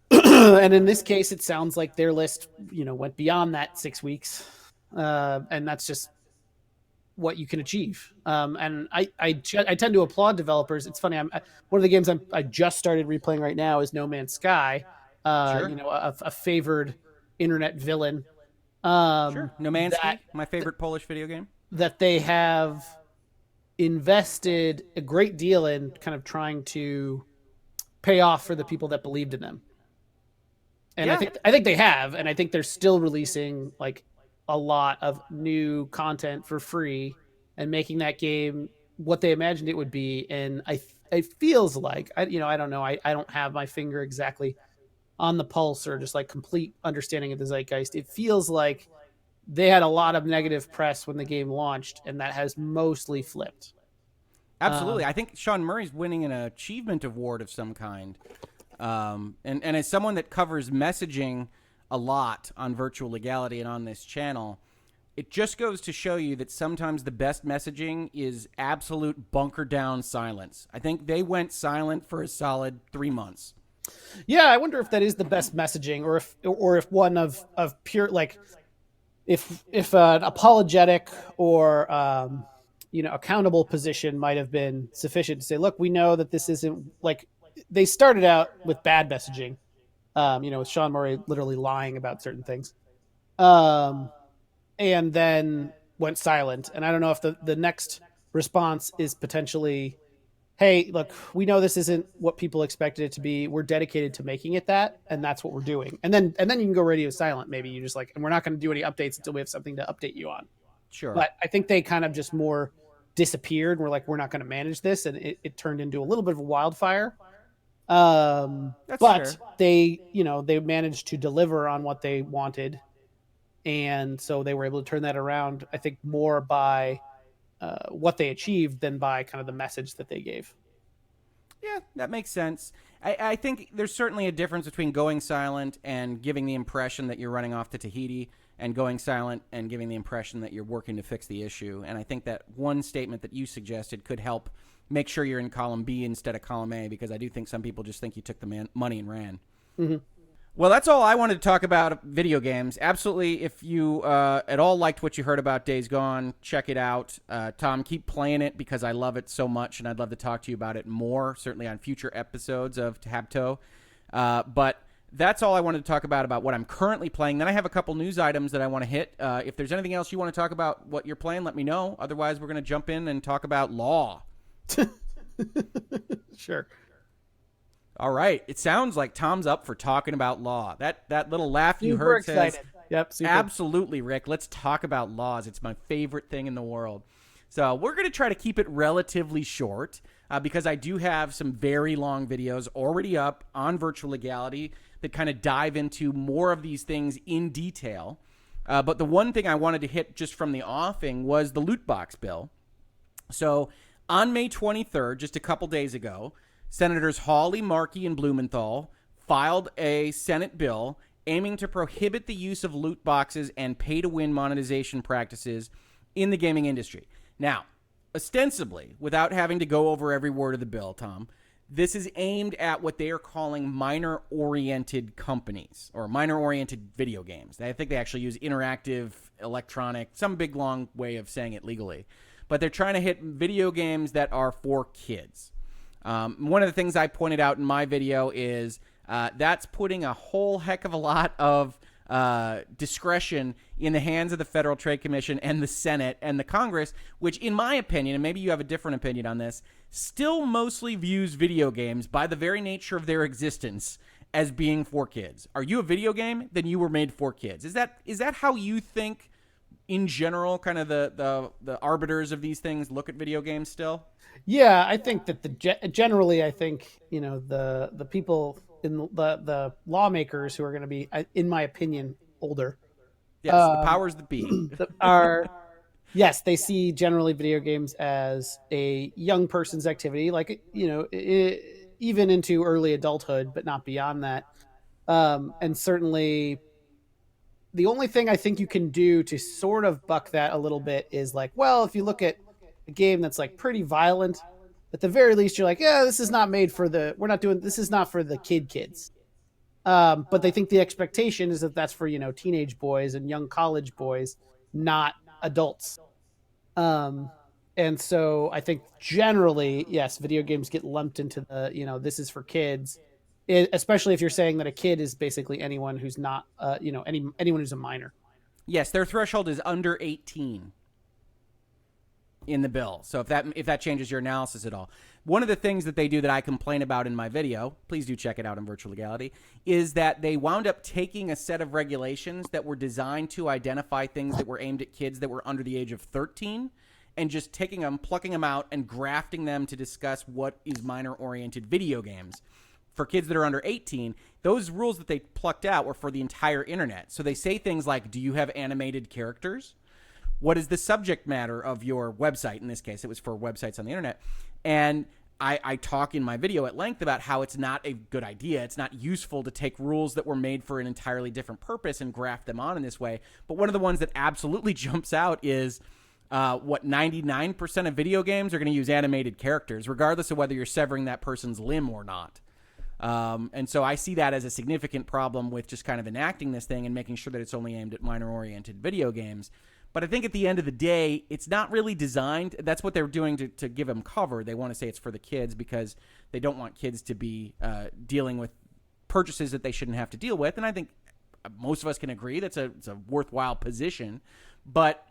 And in this case, it sounds like their list, you know, went beyond that 6 weeks. And that's just what you can achieve. And I tend to applaud developers. It's funny. One of the games I just started replaying right now is No Man's Sky. You know, a favored internet villain. No Man's Sky, my favorite Polish video game. That they have invested a great deal in kind of trying to pay off for the people that believed in them. And I think they have, and I think they're still releasing like a lot of new content for free and making that game what they imagined it would be. And it feels like, I don't know. I don't have my finger exactly on the pulse or just like complete understanding of the zeitgeist. It feels like they had a lot of negative press when the game launched, and that has mostly flipped. Absolutely. I think Sean Murray's winning an achievement award of some kind. And as someone that covers messaging a lot on Virtual Legality and on this channel, it just goes to show you that sometimes the best messaging is absolute bunker down silence. I think they went silent for a solid 3 months. Yeah, I wonder if that is the best messaging, or if one of pure, like, if an apologetic or accountable position might have been sufficient to say, look, we know that this isn't, like, they started out with bad messaging, with Sean Murray literally lying about certain things, and then went silent. And I don't know if the next response is potentially hey, look, we know this isn't what people expected it to be. We're dedicated to making it that, and that's what we're doing. And then you can go radio silent. Maybe you just like, and we're not going to do any updates until we have something to update you on. Sure. But I think they kind of just more disappeared. We're like, we're not going to manage this, and it turned into a little bit of a wildfire. That's But fair. they managed to deliver on what they wanted, and so they were able to turn that around. I think more by what they achieved than by kind of the message that they gave. Yeah, that makes sense. I think there's certainly a difference between going silent and giving the impression that you're running off to Tahiti, and going silent and giving the impression that you're working to fix the issue. And I think that one statement that you suggested could help make sure you're in column B instead of column A, because I do think some people just think you took the money and ran. Mm-hmm. Well, that's all I wanted to talk about video games. Absolutely, if you at all liked what you heard about Days Gone, check it out. Tom, keep playing it because I love it so much, and I'd love to talk to you about it more, certainly on future episodes of THABTO. But that's all I wanted to talk about what I'm currently playing. Then I have a couple news items that I want to hit. If there's anything else you want to talk about what you're playing, let me know. Otherwise, we're going to jump in and talk about law. Sure. All right. It sounds like Tom's up for talking about law. That little laugh you Super heard excited. says, Yep. Super. absolutely, Rick. Let's talk about laws. It's my favorite thing in the world. So we're going to try to keep it relatively short because I do have some very long videos already up on virtual legality that kind of dive into more of these things in detail. But the one thing I wanted to hit just from the offing was the loot box bill. So on May 23rd, just a couple days ago, Senators Hawley, Markey, and Blumenthal filed a Senate bill aiming to prohibit the use of loot boxes and pay-to-win monetization practices in the gaming industry. Now, ostensibly, without having to go over every word of the bill, Tom, this is aimed at what they are calling minor-oriented companies or minor-oriented video games. I think they actually use interactive, electronic, some big, long way of saying it legally. But they're trying to hit video games that are for kids. One of the things I pointed out in my video is that's putting a whole heck of a lot of discretion in the hands of the Federal Trade Commission and the Senate and the Congress, which in my opinion, and maybe you have a different opinion on this, still mostly views video games by the very nature of their existence as being for kids. Are you a video game? Then you were made for kids. Is that how you think in general, kind of the arbiters of these things look at video games still? Yeah, I think that generally, I think the people in the lawmakers who are going to be, in my opinion, older. Yes, the powers that be are yes, they see generally video games as a young person's activity, like even into early adulthood, but not beyond that. And certainly, the only thing I think you can do to sort of buck that a little bit is like, well, if you look at a game that's like pretty violent, at the very least, you're like, yeah, this is not made for this is not for the kids. But they think the expectation is that that's for, teenage boys and young college boys, not adults. And so I think generally, yes, video games get lumped into the, this is for kids, especially if you're saying that a kid is basically anyone who's not, anyone who's a minor. Yes, their threshold is under 18 in the bill. So if that changes your analysis at all. One of the things that they do that I complain about in my video, please do check it out on Virtual Legality, is that they wound up taking a set of regulations that were designed to identify things that were aimed at kids that were under the age of 13 and just taking them, plucking them out, and grafting them to discuss what is minor-oriented video games. For kids that are under 18, those rules that they plucked out were for the entire internet. So they say things like, do you have animated characters? What is the subject matter of your website? In this case, it was for websites on the internet. And I talk in my video at length about how it's not a good idea. It's not useful to take rules that were made for an entirely different purpose and graft them on in this way. But one of the ones that absolutely jumps out is 99% of video games are going to use animated characters, regardless of whether you're severing that person's limb or not. And so I see that as a significant problem with just kind of enacting this thing and making sure that it's only aimed at minor-oriented video games. But I think at the end of the day, it's not really designed. That's what they're doing to give them cover. They want to say it's for the kids because they don't want kids to be dealing with purchases that they shouldn't have to deal with. And I think most of us can agree it's a worthwhile position. But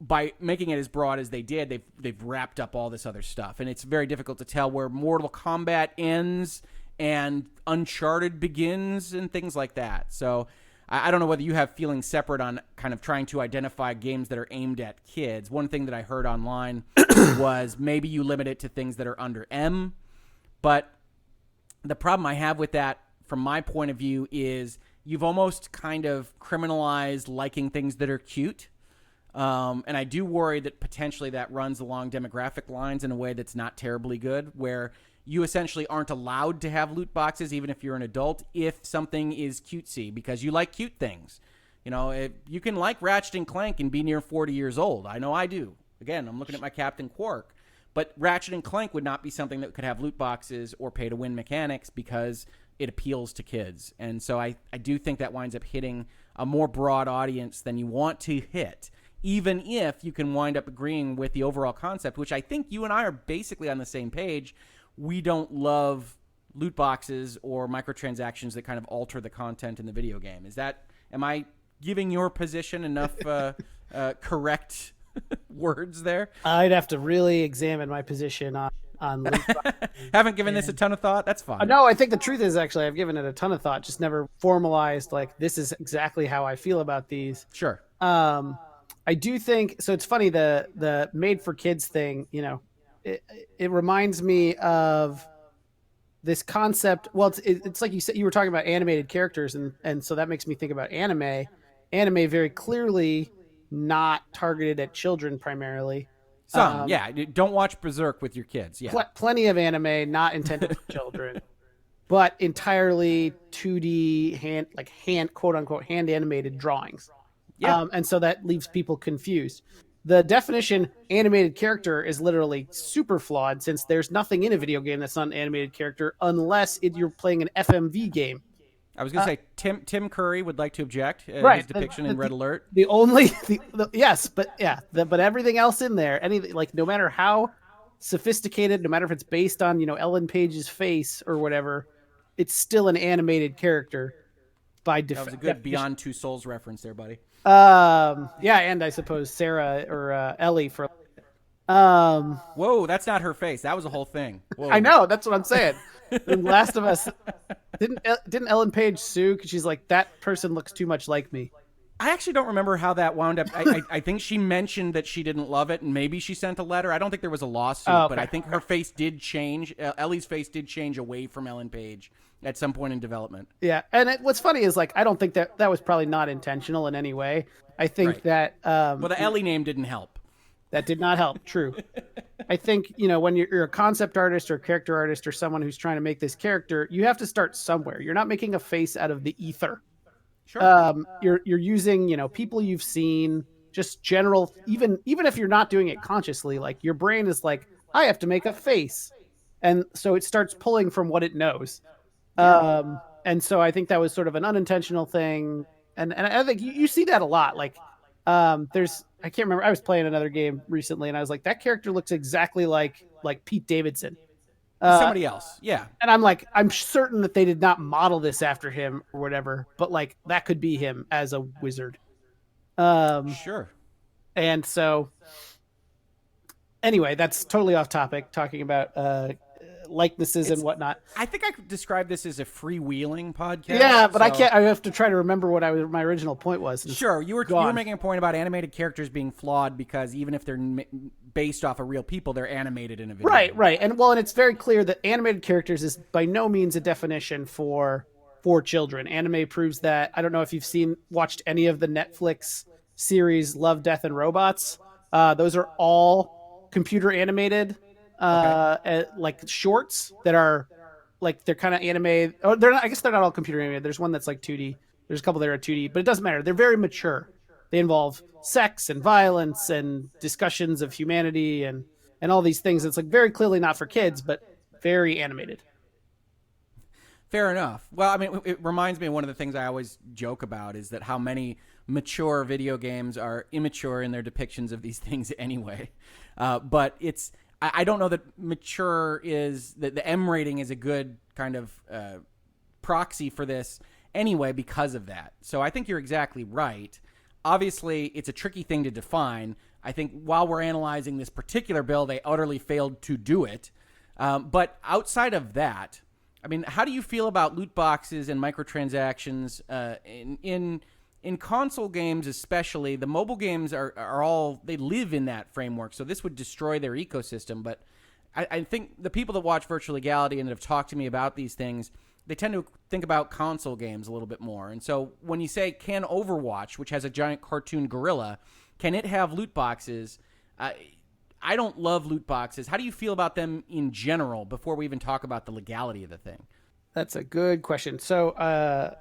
by making it as broad as they did, they've wrapped up all this other stuff, and it's very difficult to tell where Mortal Kombat ends and Uncharted begins and things like that. So I don't know whether you have feelings separate on kind of trying to identify games that are aimed at kids. One thing that I heard online was maybe you limit it to things that are under M, but the problem I have with that from my point of view is you've almost kind of criminalized liking things that are cute. And I do worry that potentially that runs along demographic lines in a way that's not terribly good, where you essentially aren't allowed to have loot boxes, even if you're an adult, if something is cutesy, because you like cute things. You know, you can like Ratchet and Clank and be near 40 years old. I know I do. Again, I'm looking at my Captain Quark. But Ratchet and Clank would not be something that could have loot boxes or pay-to-win mechanics because it appeals to kids. And so I do think that winds up hitting a more broad audience than you want to hit, even if you can wind up agreeing with the overall concept, which I think you and I are basically on the same page. We don't love loot boxes or microtransactions that kind of alter the content in the video game. Am I giving your position enough correct words there? I'd have to really examine my position on loot boxes. Haven't given this a ton of thought? That's fine. No, I think the truth is actually I've given it a ton of thought, just never formalized like this is exactly how I feel about these. Sure. I do think so. It's funny the made for kids thing. You know, it reminds me of this concept. Well, it's like you said, you were talking about animated characters, and so that makes me think about anime. Anime very clearly not targeted at children primarily. Don't watch Berserk with your kids. Yeah, plenty of anime not intended for children, but entirely 2D hand quote unquote hand animated drawings. Yeah. And so that leaves people confused. The definition animated character is literally super flawed, since there's nothing in a video game that's not an animated character unless you're playing an FMV game. I was going to say Tim Curry would like to object. Right. His depiction in Red Alert. But everything else in there, no matter how sophisticated, no matter if it's based on, Ellen Page's face or whatever, it's still an animated character by default. That was a good Beyond Two Souls reference there, buddy. And I suppose Sarah or Ellie for. Whoa, that's not her face. That was a whole thing. Whoa. I know, that's what I'm saying. In Last of Us, didn't Ellen Page sue because she's like, that person looks too much like me? I actually don't remember how that wound up. I think she mentioned that she didn't love it, and maybe she sent a letter. I don't think there was a lawsuit, but I think her face did change. Ellie's face did change away from Ellen Page at some point in development. Yeah, and what's funny is I don't think that was probably not intentional in any way. I think that the Ellie name didn't help. That did not help. True. I think, when you're a concept artist or a character artist or someone who's trying to make this character, you have to start somewhere. You're not making a face out of the ether. Sure. You're using, people you've seen, just general, even if you're not doing it consciously, like your brain is like, I have to make a face. And so it starts pulling from what it knows. And so I think that was sort of an unintentional thing. And I think you see that a lot. I can't remember. I was playing another game recently and I was like, that character looks exactly like Pete Davidson. Somebody else. Yeah. And I'm like, I'm certain that they did not model this after him or whatever, but that could be him as a wizard. Sure. And so anyway, that's totally off topic, talking about likenesses and whatnot. I think I could describe this as a freewheeling podcast. Yeah, but I can't. I have to try to remember what my original point was. Sure, you were making a point about animated characters being flawed because even if they're based off of real people, they're animated in a video. Right, and it's very clear that animated characters is by no means a definition for children. Anime proves that. I don't know if you've watched any of the Netflix series Love, Death, and Robots. Those are all computer animated. Shorts that are they're kind of anime. Oh, they're not. I guess they're not all computer animated. There's one that's 2D. There's a couple that are 2D, but it doesn't matter. They're very mature. They involve sex and violence and discussions of humanity and all these things. It's very clearly not for kids, but very animated. Fair enough. Well, I mean, it reminds me of one of the things I always joke about is that how many mature video games are immature in their depictions of these things anyway. But I don't know that mature is that the M rating is a good kind of proxy for this anyway because of that. So I think you're exactly right. obviously it's a tricky thing to define. I think while we're analyzing this particular bill, they utterly failed to do it. But outside of that, I mean, how do you feel about loot boxes and microtransactions in console games, especially? The mobile games are all, they live in that framework, so this would destroy their ecosystem. But I think the people that watch Virtual Legality and have talked to me about these things, they tend to think about console games a little bit more. And so when you say, can Overwatch, which has a giant cartoon gorilla, can it have loot boxes? I don't love loot boxes. How do you feel about them in general before we even talk about the legality of the thing? That's a good question. So I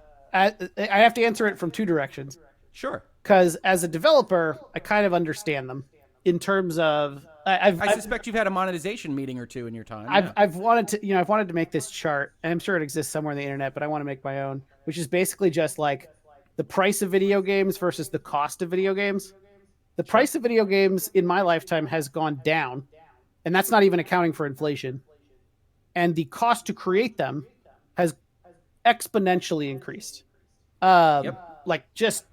have to answer it from two directions. Sure. Because as a developer, I kind of understand them in terms of I suspect you've had a monetization meeting or two in your time. I've wanted to make this chart, and I'm sure it exists somewhere on the internet, but I want to make my own, which is basically just like the price of video games versus the cost of video games. The price of video games in my lifetime has gone down, and that's not even accounting for inflation. And the cost to create them has exponentially increased. Like just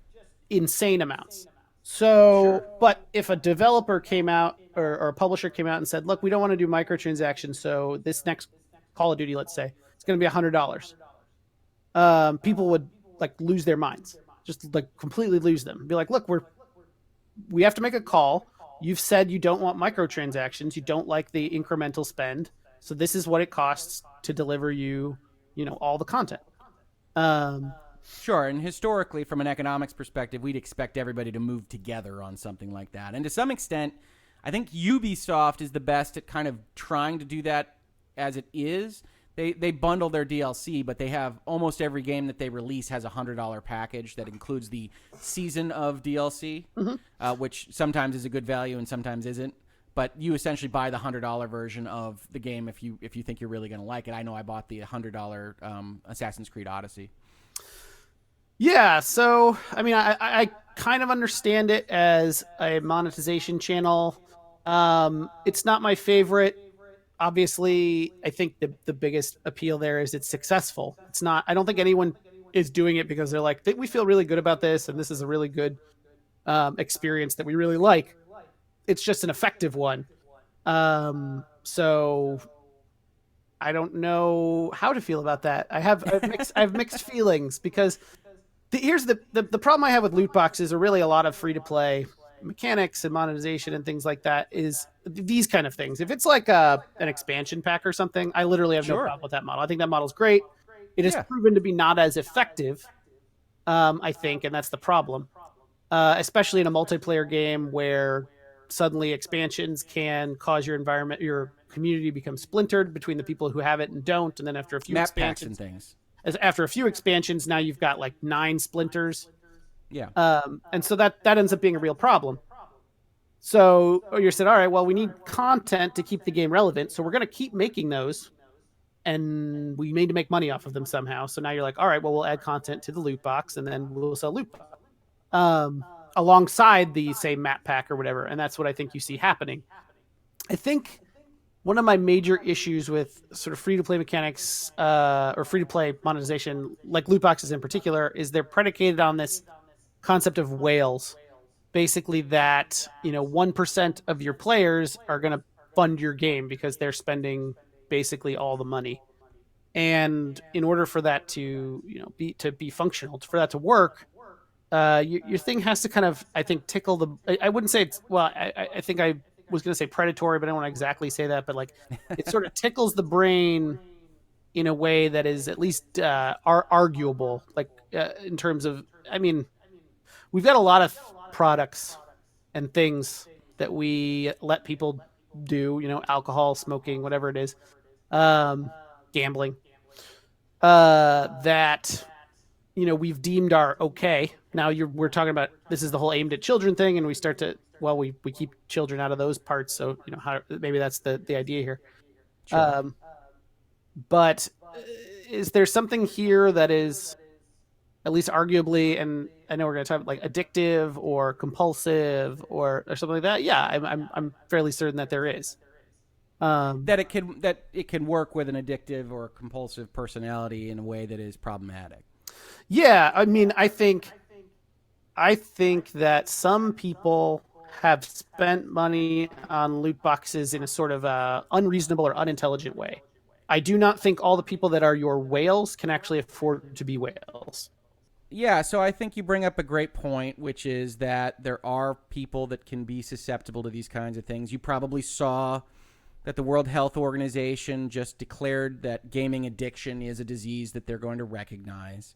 insane amounts. So, but if a developer came out or a publisher came out and said, look, we don't want to do microtransactions, so this next Call of Duty, let's say, it's going to be $100. People would like lose their minds, just like completely lose them. Be like, look, we have to make a call. You've said you don't want microtransactions. You don't like the incremental spend. So this is what it costs to deliver you, all the content. Sure, and historically, from an economics perspective, we'd expect everybody to move together on something like that. And to some extent, I think Ubisoft is the best at kind of trying to do that as it is. They bundle their DLC, but they have almost every game that they release has a $100 package that includes the season of DLC, which sometimes is a good value and sometimes isn't. But you essentially buy the $100 version of the game if you think you're really going to like it. I know I bought the $100 Assassin's Creed Odyssey. Yeah, so I mean, I kind of understand it as a monetization channel. It's not my favorite. Obviously, I think the biggest appeal there is it's successful. It's not. I don't think anyone is doing it because they're like, we feel really good about this, and this is a really good experience that we really like. It's just an effective one. So I don't know how to feel about that. I have mixed feelings because here's the problem I have with loot boxes, or really a lot of free to play mechanics and monetization and things like that, is these kind of things. If it's like an expansion pack or something, I literally have no problem with that model. I think that model's great. It has proven to be not as effective, I think, and that's the problem. Especially in a multiplayer game where suddenly expansions can cause your environment, your community become splintered between the people who have it and don't, and then after a few map expansions, packs and things. After a few expansions, now you've got like 9 splinters. Yeah. And so that ends up being a real problem. So you said, all right, well, we need content to keep the game relevant, so we're going to keep making those, and we need to make money off of them somehow. So now you're like, all right, well, we'll add content to the loot box, and then we'll sell loot box alongside the same map pack or whatever. And that's what I think you see happening. I think one of my major issues with sort of free-to-play mechanics or free-to-play monetization, like loot boxes in particular, is they're predicated on this concept of whales. Basically that, 1% of your players are going to fund your game because they're spending basically all the money. And in order for that to, be functional, for that to work, your thing has to kind of, I think, tickle the, I wouldn't say it's, well, I think I was going to say predatory, but I don't want to exactly say that, but like it sort of tickles the brain in a way that is at least arguable, like in terms of, I mean, we've got a lot of products and things that we let people do, alcohol, smoking, whatever it is, gambling, that, we've deemed are okay. Now we're talking about, this is the whole aimed at children thing, and we start to, well, we keep children out of those parts. So, maybe that's the idea here. Sure. But is there something here that is at least arguably, and I know we're going to talk about like addictive or compulsive or something like that? Yeah, I'm fairly certain that there is. That it can work with an addictive or compulsive personality in a way that is problematic. Yeah, I mean, I think I think that some people have spent money on loot boxes in a sort of unreasonable or unintelligent way. I do not think all the people that are your whales can actually afford to be whales. Yeah, so I think you bring up a great point, which is that there are people that can be susceptible to these kinds of things. You probably saw that the World Health Organization just declared that gaming addiction is a disease that they're going to recognize.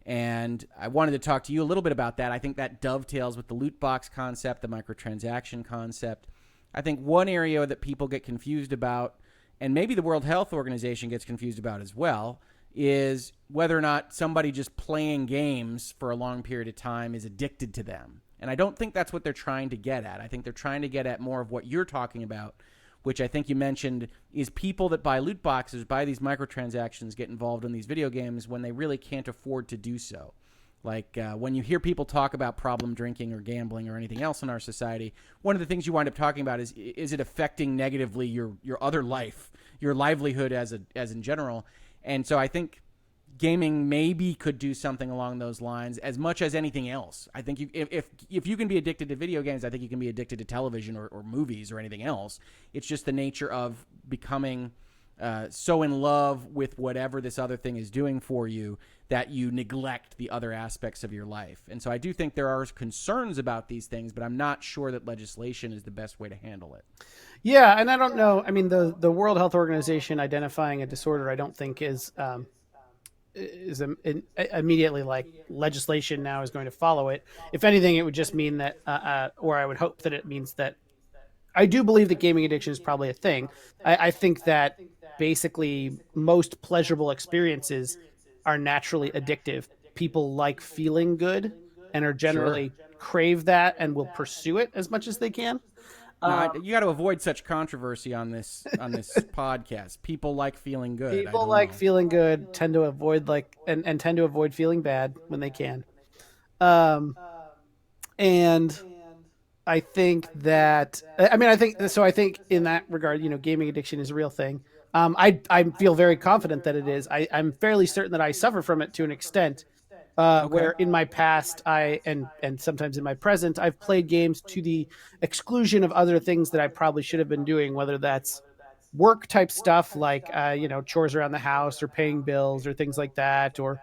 And I wanted to talk to you a little bit about that. I think that dovetails with the loot box concept, the microtransaction concept. I think one area that people get confused about, and maybe the World Health Organization gets confused about as well, is whether or not somebody just playing games for a long period of time is addicted to them. And I don't think that's what they're trying to get at. I think they're trying to get at more of what you're talking about, which I think you mentioned is people that buy loot boxes, buy these microtransactions, get involved in these video games when they really can't afford to do so. Like when you hear people talk about problem drinking or gambling or anything else in our society, one of the things you wind up talking about is it affecting negatively your other life, your livelihood as in general. And so I think gaming maybe could do something along those lines as much as anything else. I think if you can be addicted to video games, I think you can be addicted to television or movies or anything else. It's just the nature of becoming so in love with whatever this other thing is doing for you that you neglect the other aspects of your life. And so I do think there are concerns about these things, but I'm not sure that legislation is the best way to handle it. Yeah, and I don't know. I mean, the World Health Organization identifying a disorder, I don't think is immediately like legislation now is going to follow it. If anything, it would just mean that, or I would hope that it means that I do believe that gaming addiction is probably a thing. I think that basically most pleasurable experiences are naturally addictive. People like feeling good and are generally crave that and will pursue it as much as they can. Now, you got to avoid such controversy on this podcast. People like feeling good. People like feeling good, tend to avoid and tend to avoid feeling bad when they can. And I think that I think in that regard, gaming addiction is a real thing. I feel very confident that it is. I'm fairly certain that I suffer from it to an extent. Where in my past and sometimes in my present, I've played games to the exclusion of other things that I probably should have been doing, whether that's work type stuff like chores around the house or paying bills or things like that, or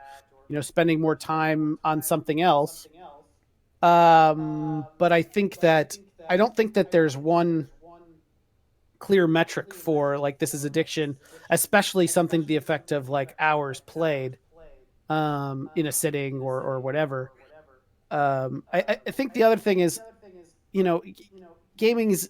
spending more time on something else. But I don't think that there's one clear metric for like this is addiction, especially something to the effect of like hours played in a sitting or whatever. I think the other thing is, gaming's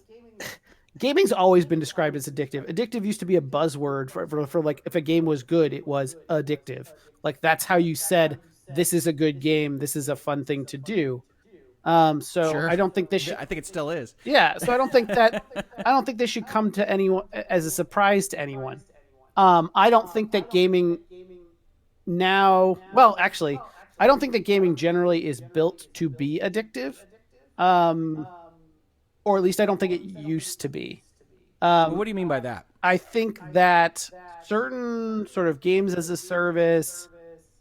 always been described as addictive. Addictive used to be a buzzword for like if a game was good, it was addictive. Like that's how you said this is a good game, this is a fun thing to do. Sure. I don't think this should. I think it still is. Yeah. So I don't think this should come to anyone as a surprise to anyone. I don't think that gaming now, well, actually, I don't think that gaming generally is built to be addictive, or at least I don't think it used to be. What do you mean by that? I think that certain sort of games as a service,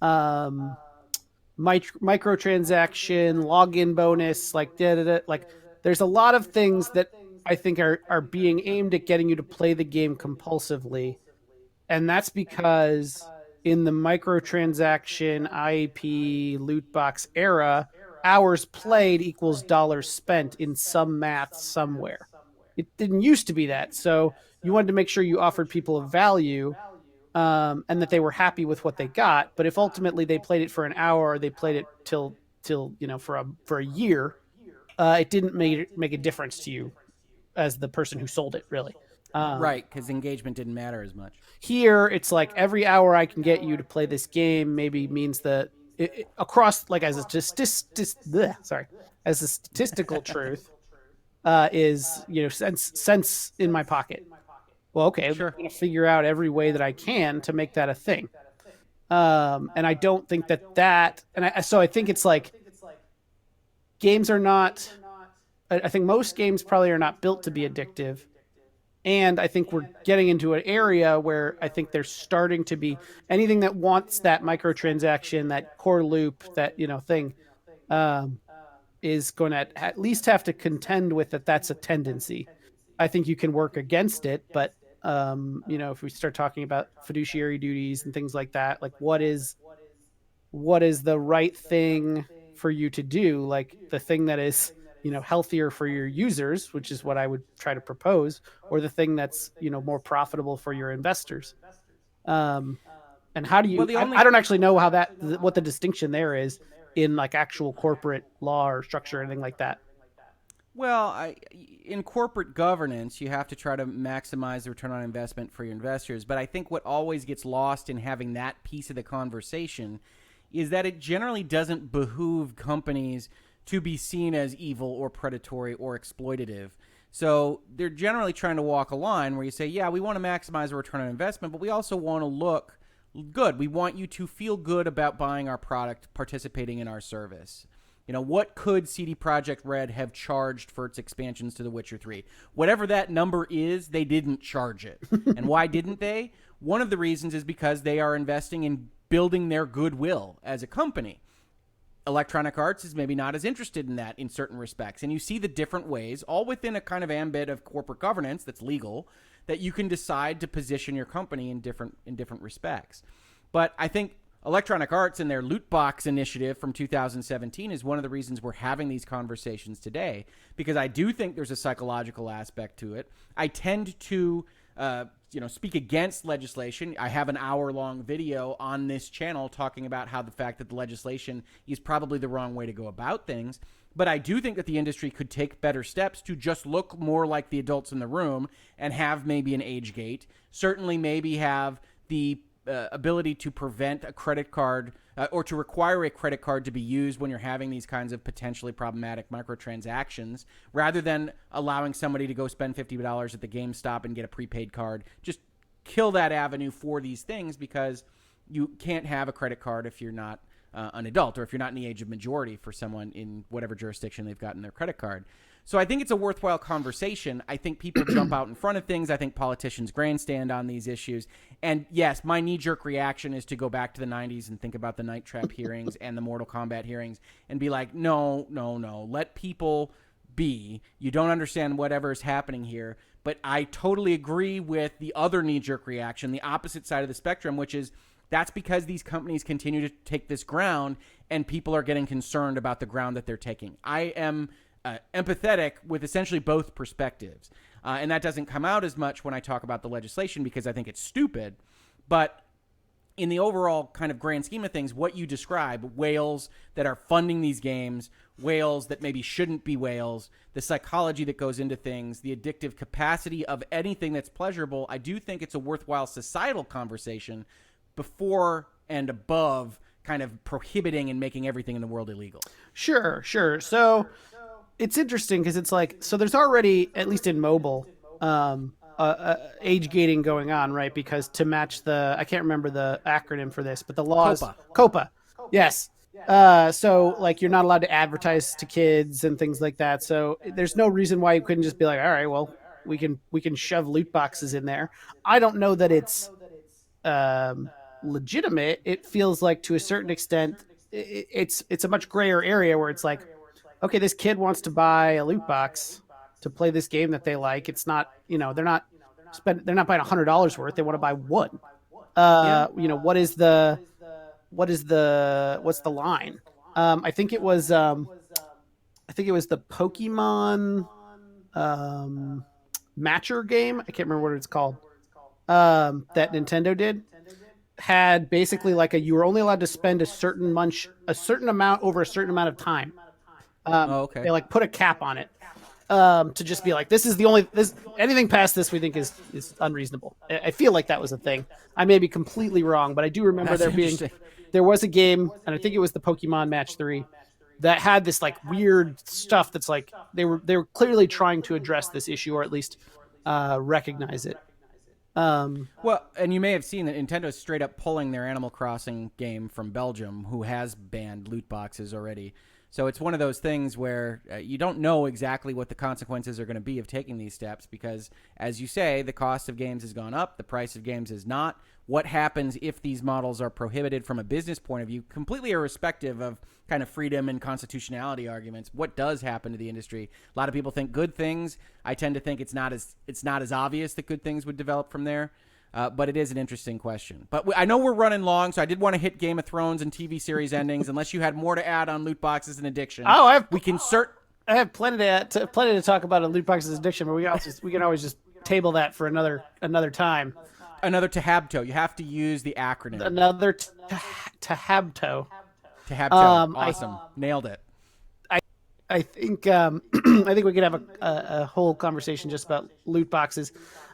microtransaction, login bonus, like there's a lot of things that I think are being aimed at getting you to play the game compulsively, and that's because in the microtransaction, IAP, loot box era, hours played equals dollars spent in some math somewhere. It didn't used to be that. So you wanted to make sure you offered people a value and that they were happy with what they got. But if ultimately they played it for an hour or they played it till for a year, it didn't make a difference to you as the person who sold it, really. Right, because engagement didn't matter as much. Here, it's like every hour I can get you to play this game maybe means that across, like as a statistical truth, is cents in my pocket. Well, okay, sure. I'm going to figure out every way that I can to make that a thing. And I don't think so I think it's like games are not. I think most games probably are not built to be addictive. And I think we're getting into an area where I think there's starting to be anything that wants that microtransaction, that core loop, that thing. is going to at least have to contend with that. That's a tendency. I think you can work against it, but if we start talking about fiduciary duties and things like that, like what is the right thing for you to do? Like the thing that is, healthier for your users, which is what I would try to propose, or the thing that's, more profitable for your investors. And how do you, I don't actually know what the distinction there is in like actual corporate law or structure or anything like that. Well, in corporate governance, you have to try to maximize the return on investment for your investors. But I think what always gets lost in having that piece of the conversation is that it generally doesn't behoove companies to be seen as evil or predatory or exploitative. So they're generally trying to walk a line where you say, yeah, we want to maximize the return on investment, but we also want to look good. We want you to feel good about buying our product, participating in our service. What could CD Projekt Red have charged for its expansions to The Witcher 3? Whatever that number is, they didn't charge it. And why didn't they? One of the reasons is because they are investing in building their goodwill as a company. Electronic Arts is maybe not as interested in that in certain respects. And you see the different ways, all within a kind of ambit of corporate governance that's legal, that you can decide to position your company in different respects. But I think Electronic Arts and their loot box initiative from 2017 is one of the reasons we're having these conversations today, because I do think there's a psychological aspect to it. I tend to speak against legislation. I have an hour-long video on this channel talking about how the fact that the legislation is probably the wrong way to go about things. But I do think that the industry could take better steps to just look more like the adults in the room and have maybe an age gate. Certainly maybe have the ability to prevent a credit card or to require a credit card to be used when you're having these kinds of potentially problematic microtransactions, rather than allowing somebody to go spend $50 at the GameStop and get a prepaid card. Just kill that avenue for these things, because you can't have a credit card if you're not an adult, or if you're not in the age of majority for someone in whatever jurisdiction they've gotten their credit card. So I think it's a worthwhile conversation. I think people jump out in front of things. I think politicians grandstand on these issues. And yes, my knee-jerk reaction is to go back to the 90s and think about the Night Trap hearings and the Mortal Kombat hearings and be like, no. Let people be. You don't understand whatever is happening here. But I totally agree with the other knee-jerk reaction, the opposite side of the spectrum, which is that's because these companies continue to take this ground and people are getting concerned about the ground that they're taking. I am empathetic with essentially both perspectives. And that doesn't come out as much when I talk about the legislation, because I think it's stupid. But in the overall kind of grand scheme of things, what you describe, whales that are funding these games, whales that maybe shouldn't be whales, the psychology that goes into things, the addictive capacity of anything that's pleasurable, I do think it's a worthwhile societal conversation before and above kind of prohibiting and making everything in the world illegal. Sure. So it's interesting because it's like, so there's already, at least in mobile, age gating going on, right? Because to match I can't remember the acronym for this, but the laws. COPA. Yes. So like you're not allowed to advertise to kids and things like that. So there's no reason why you couldn't just be like, all right, well, we can shove loot boxes in there. I don't know that it's legitimate. It feels like to a certain extent, it's a much grayer area where it's like, okay, this kid wants to buy a loot box to play this game that they like. It's not, they're not buying $100 worth. They want to buy one. What's the line? I think it was the Pokemon Matcher game. I can't remember what it's called. That Nintendo did. Had basically like you were only allowed to spend a certain amount over a certain amount of time. Okay. They like put a cap on it to just be like, anything past this we think is unreasonable. I feel like that was a thing. I may be completely wrong, but I do remember there was a game, and I think it was the Pokemon Match 3, that had this like weird stuff that's like they were clearly trying to address this issue, or at least recognize it. Well, and you may have seen that Nintendo's straight up pulling their Animal Crossing game from Belgium, who has banned loot boxes already. So it's one of those things where you don't know exactly what the consequences are going to be of taking these steps because, as you say, the cost of games has gone up, the price of games is not. What happens if these models are prohibited from a business point of view, completely irrespective of kind of freedom and constitutionality arguments? What does happen to the industry? A lot of people think good things. I tend to think it's not as obvious that good things would develop from there. But it is an interesting question. But I know we're running long, so I did want to hit Game of Thrones and TV series endings. Unless you had more to add on loot boxes and addiction. Oh, I have plenty to talk about on loot boxes and addiction, but we can always just table that for another time. Another THABTO. You have to use the acronym. Another THABTO. THABTO. Awesome. Nailed it. I think I think we could have a whole conversation just about loot boxes.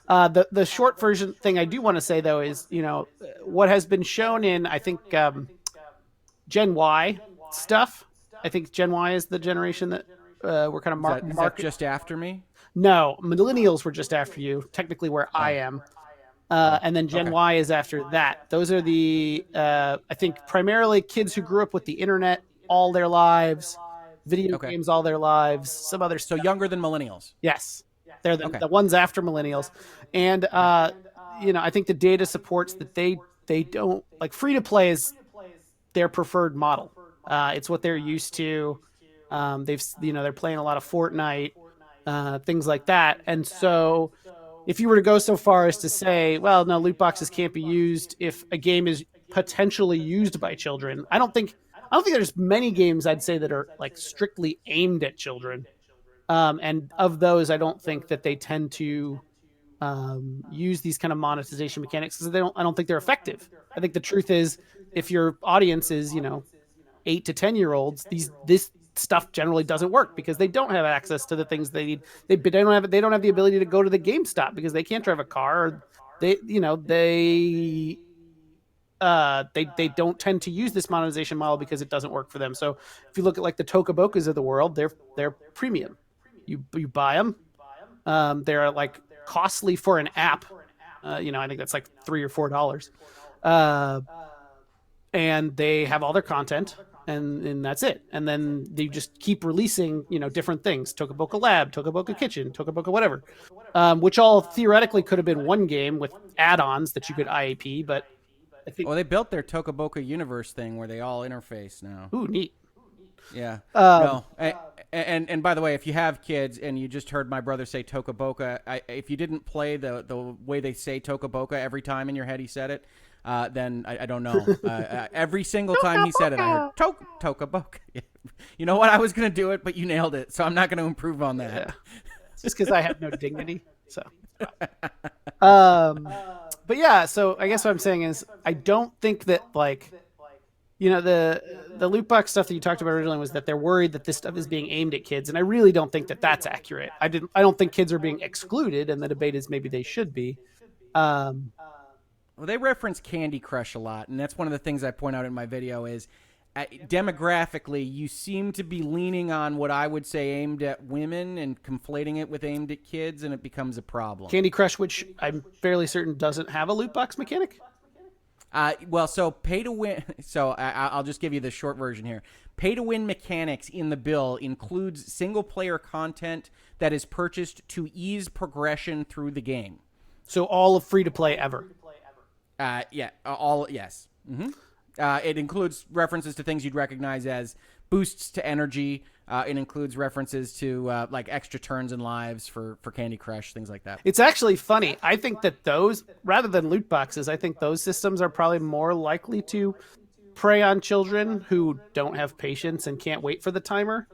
The short version thing I do want to say though is, what has been shown in, I think, Gen Y stuff. I think Gen Y is the generation that we're kind of is that just after me? No, millennials were just after you. Technically, where I am, and then Gen Y is after that. Those are the I think primarily kids who grew up with the internet all their lives. Video games all their lives, some other stuff. So younger than millennials. Yes. They're the ones after millennials. And, I think the data supports that they don't, like, free to play is their preferred model. It's what they're used to. They're playing a lot of Fortnite, things like that. And so if you were to go so far as to say, well, no, loot boxes can't be used if a game is potentially used by children, I don't think there's many games I'd say that are like strictly aimed at children. And of those, I don't think that they tend to use these kind of monetization mechanics because I don't think they're effective. I think the truth is, if your audience is 8 to 10-year-olds, this stuff generally doesn't work because they don't have access to the things they need. They don't have the ability to go to the GameStop because they can't drive a car. Or they don't tend to use this monetization model because it doesn't work for them. So if you look at like the Tokabokas of the world, they're premium. You buy them. They're like costly for an app. I think that's like $3 or $4. And they have all their content and that's it. And then they just keep releasing, different things. Tokaboka Lab, Tokaboka Kitchen, Tokaboka whatever, which all theoretically could have been one game with add-ons that you could IAP, but I think... Well, they built their Tokaboka universe thing where they all interface now. Ooh, neat. Yeah. No. And by the way, if you have kids and you just heard my brother say Tokaboka, if you didn't play the way they say Tokaboka every time in your head he said it, then I don't know. Every single time he said it, I heard Tokaboka. You know what? I was going to do it, but you nailed it, so I'm not going to improve on that. Yeah. It's just because I have no dignity. So, but yeah, so I guess what I'm saying is I don't think that the loot box stuff that you talked about originally was that they're worried that this stuff is being aimed at kids, and I really don't think that that's accurate. I don't think kids are being excluded, and the debate is maybe they should be. Well, they reference Candy Crush a lot, and that's one of the things I point out in my video is demographically, you seem to be leaning on what I would say aimed at women and conflating it with aimed at kids, and it becomes a problem. Candy Crush, which I'm fairly certain doesn't have a loot box mechanic? So pay to win. So I'll just give you the short version here. Pay to win mechanics in the bill includes single player content that is purchased to ease progression through the game. So all of free to play ever. Yes. Mm-hmm. It includes references to things you'd recognize as boosts to energy. It includes references to like extra turns and lives for Candy Crush, things like that. It's actually funny. I think that those, rather than loot boxes, I think those systems are probably more likely to prey on children who don't have patience and can't wait for the timer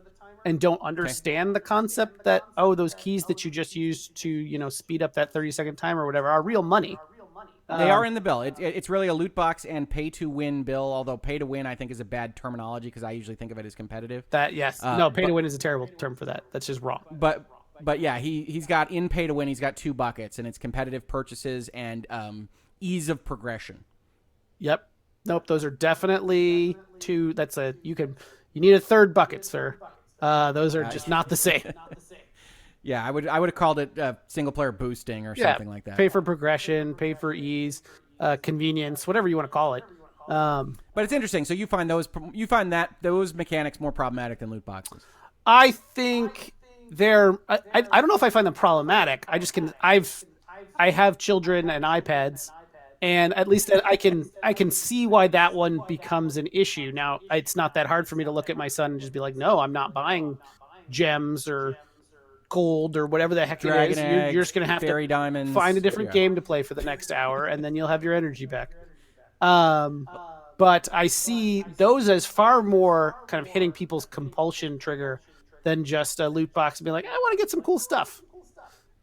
and don't understand the concept that, those keys that you just used to, speed up that 30-second timer or whatever are real money. They are in the bill. It's really a loot box and pay to win bill, although pay to win I think is a bad terminology because I usually think of it as competitive. Pay to win is a terrible term for that. That's just wrong. But yeah, he's got in pay to win, he's got two buckets, and it's competitive purchases and ease of progression. Yep. Nope, those are definitely two. You need a third bucket, sir. Those are just not the same. Yeah, I would have called it single player boosting or something like that. Pay for progression, pay for ease, convenience, whatever you want to call it. But it's interesting. So you find those mechanics more problematic than loot boxes. I think I don't know if I find them problematic. I have children and iPads, and at least I can see why that one becomes an issue. Now, it's not that hard for me to look at my son and just be like, no, I'm not buying gems or gold or whatever the heck Dragon it is. eggs, You're just going to have fairy to diamonds, find a different game to play for the next hour, and then you'll have your energy back. But I see those as far more kind of hitting people's compulsion trigger than just a loot box and be like, I want to get some cool stuff.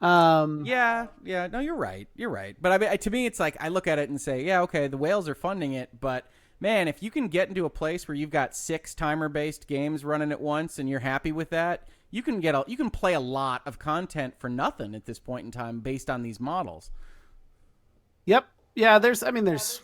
Yeah, no, you're right. But I mean, to me, it's like I look at it and say, yeah, okay, the whales are funding it, but man, if you can get into a place where you've got 6 timer-based games running at once and you're happy with that, you can play a lot of content for nothing at this point in time based on these models. Yep. Yeah. There's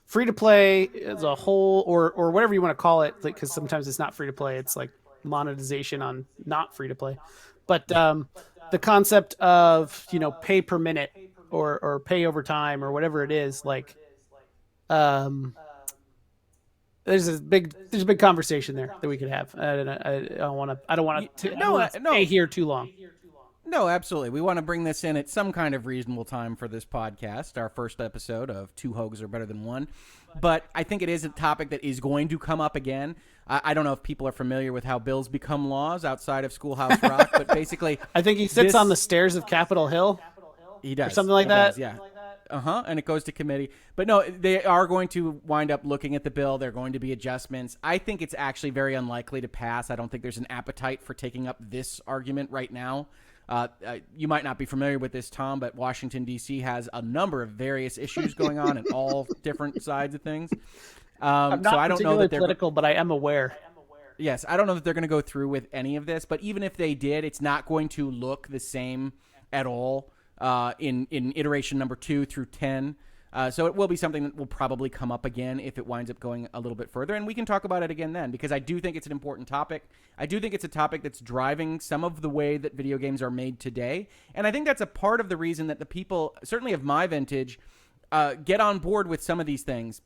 free to play as a whole, or whatever you want to call it, because sometimes it's not free to play. It's like monetization on not free to play. But the concept of pay per minute or pay over time or whatever it is, like there's a big conversation there that we could have. I don't want to stay here too long. No, absolutely. We want to bring this in at some kind of reasonable time for this podcast, our first episode of Two Hoegs Are Better Than One. But I think it is a topic that is going to come up again. I don't know if people are familiar with how bills become laws outside of Schoolhouse Rock, but basically... I think he sits on the stairs of Capitol Hill. He does. Or something like that. Does, yeah. And it goes to committee. But no, they are going to wind up looking at the bill. There are going to be adjustments. I think it's actually very unlikely to pass. I don't think there's an appetite for taking up this argument right now. You might not be familiar with this, Tom, but Washington, D.C. has a number of various issues going on in all different sides of things. I'm not I don't know that they're political, but I am aware. Yes, I don't know that they're going to go through with any of this, but even if they did, it's not going to look the same at all in iteration number 2 through 10. So it will be something that will probably come up again if it winds up going a little bit further, and we can talk about it again then, because I do think it's an important topic. I do think it's a topic that's driving some of the way that video games are made today, and I think that's a part of the reason that the people, certainly of my vintage, get on board with some of these things,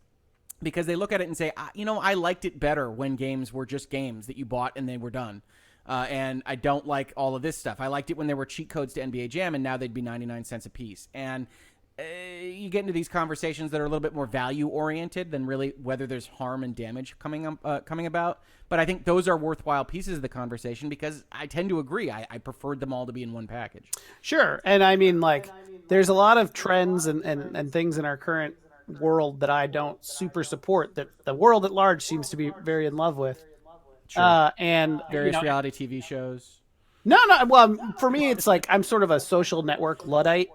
because they look at it and say, I liked it better when games were just games that you bought and they were done. And I don't like all of this stuff. I liked it when there were cheat codes to NBA Jam, and now they'd be 99 cents a piece. And you get into these conversations that are a little bit more value-oriented than really whether there's harm and damage coming about. But I think those are worthwhile pieces of the conversation, because I tend to agree. I preferred them all to be in one package. Sure. And I mean, like, there's a lot of trends and things in our current world that I don't super support, that the world at large seems to be very in love with. Sure. And various reality TV shows. No. Well, for me, it's like I'm sort of a social network Luddite.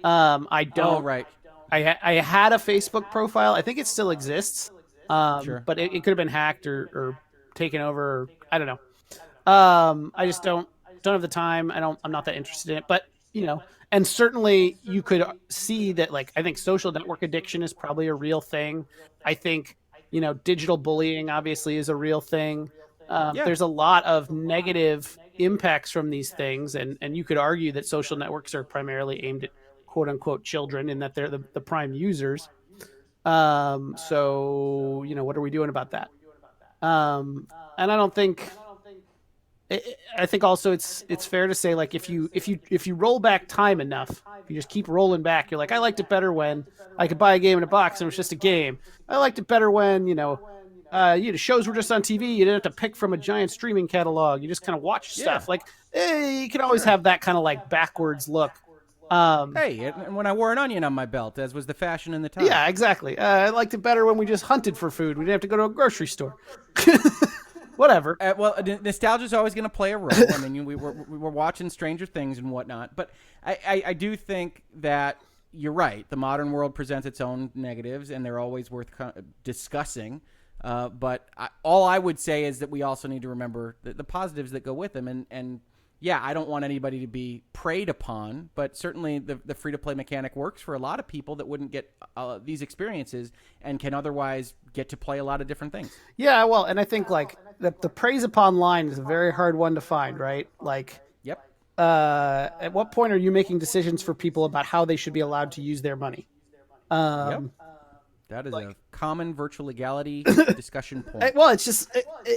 I don't. Oh, right. I had a Facebook profile. I think it still exists. Sure. But it could have been hacked or taken over. Or, I don't know. I just don't have the time. I'm not that interested in it. But and certainly you could see that. Like, I think social network addiction is probably a real thing. I think digital bullying obviously is a real thing. There's a lot of negative impacts from these things, and you could argue that social networks are primarily aimed at quote unquote children, in that they're the prime users. So what are we doing about that? And I don't think. I think also it's fair to say, like, if you roll back time enough, if you just keep rolling back, you're like, I liked it better when I could buy a game in a box and it was just a game. I liked it better when shows were just on TV. You didn't have to pick from a giant streaming catalog. You just kind of watch stuff. Like, you can always have that kind of like backwards look. Hey, and when I wore an onion on my belt, as was the fashion in the time. Yeah, exactly. I liked it better when we just hunted for food. We didn't have to go to a grocery store. Whatever. Well, nostalgia is always going to play a role. I mean, we were watching Stranger Things and whatnot, but I do think that you're right. The modern world presents its own negatives, and they're always worth discussing. But all I would say is that we also need to remember the positives that go with them. And yeah, I don't want anybody to be preyed upon, but certainly the free-to-play mechanic works for a lot of people that wouldn't get these experiences and can otherwise get to play a lot of different things. Yeah, well, and I think like the praise upon line is a very hard one to find, right? Like, yep. At what point are you making decisions for people about how they should be allowed to use their money? Yep. That is a common virtual legality discussion point. Well, it's just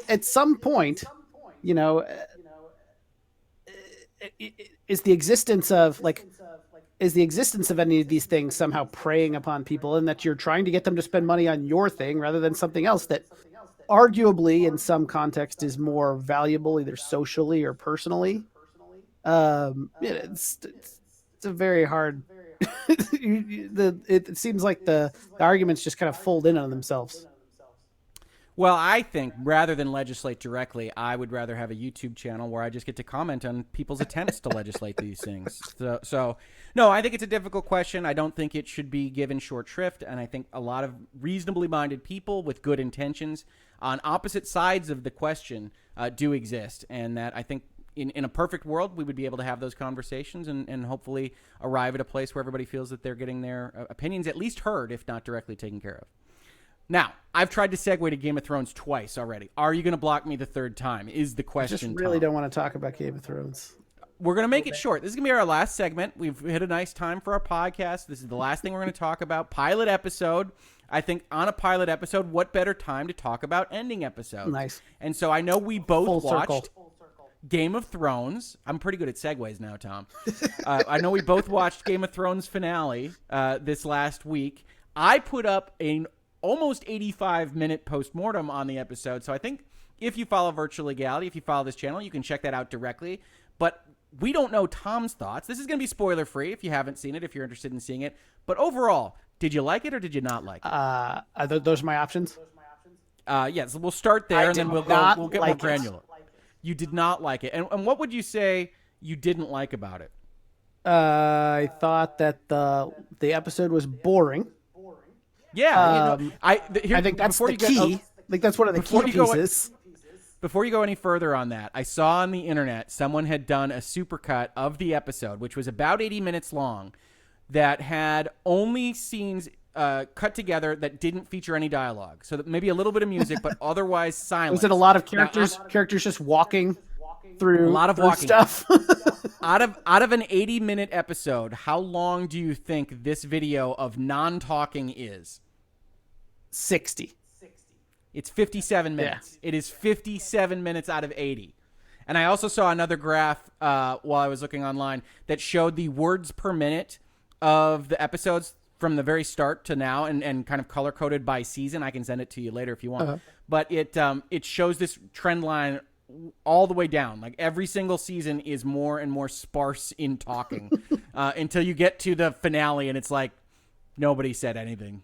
at some point, you know, is the existence of any of these things somehow preying upon people, and that you're trying to get them to spend money on your thing rather than something else that arguably in some context is more valuable either socially or personally. It's a very hard it seems like the arguments just kind of fold in on themselves. Well, I think rather than legislate directly, I would rather have a YouTube channel where I just get to comment on people's attempts to legislate these things. So, no, I think it's a difficult question. I don't think it should be given short shrift, and I think a lot of reasonably minded people with good intentions on opposite sides of the question do exist, and that I think in a perfect world, we would be able to have those conversations and hopefully arrive at a place where everybody feels that they're getting their opinions at least heard, if not directly taken care of. Now, I've tried to segue to Game of Thrones twice already. Are you going to block me the third time is the question, I just really don't want to talk about Game of Thrones. We're going to make it short. This is going to be our last segment. We've hit a nice time for our podcast. This is the last thing we're going to talk about. Pilot episode. I think on a pilot episode, what better time to talk about ending episodes? Nice. And so I know we both watched circle. Game of Thrones. I'm pretty good at segues now, Tom. I know we both watched Game of Thrones finale this last week. I put up an almost 85-minute postmortem on the episode. So I think if you follow Virtual Legality, if you follow this channel, you can check that out directly. But we don't know Tom's thoughts. This is going to be spoiler-free if you haven't seen it, if you're interested in seeing it. But overall, did you like it or did you not like it? Those are my options? Yes, we'll start there and then we'll get more granular. You did not like it. And what would you say you didn't like about it? I thought that the episode was boring. Yeah, I think that's the key. I think that's one of the key pieces. Before you go any further on that, I saw on the internet someone had done a supercut of the episode, which was about 80 minutes long, that had only scenes cut together that didn't feature any dialogue. So that maybe a little bit of music, but otherwise silent. Was it a lot of characters? Characters just walking through a lot of walking stuff. out of an 80-minute episode, how long do you think this video of non-talking is? 60. It's 57 minutes. Yeah. It is 57 minutes out of 80. And I also saw another graph while I was looking online that showed the words per minute of the episodes from the very start to now and kind of color-coded by season. I can send it to you later if you want. But it shows this trend line all the way down. Like every single season is more and more sparse in talking until you get to the finale and it's like nobody said anything.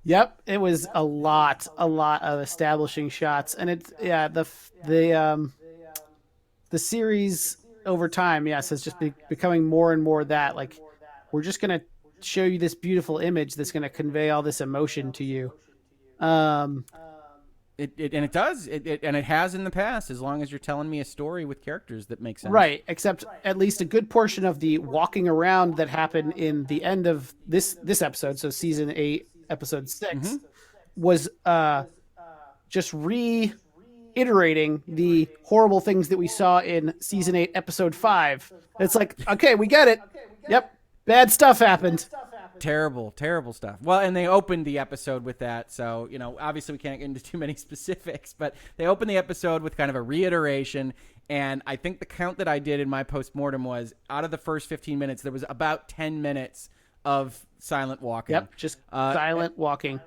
Yep, it was a lot of establishing shots, and the series over time, yes, is just becoming more and more that like we're just gonna show you this beautiful image that's gonna convey all this emotion to you. It does, and it has in the past, as long as you're telling me a story with characters that make sense. Right, except at least a good portion of the walking around that happened in the end of this episode, so season 8. Episode 6 was just reiterating the horrible things that we saw in season 8, episode 5. It's like, okay, we get it. Yep, bad stuff happened. Terrible stuff. Well, and they opened the episode with that, so obviously we can't get into too many specifics, but they opened the episode with kind of a reiteration. And I think the count that I did in my postmortem was out of the first 15 minutes, there was about 10 minutes of silent walking. Yep, just silent walking.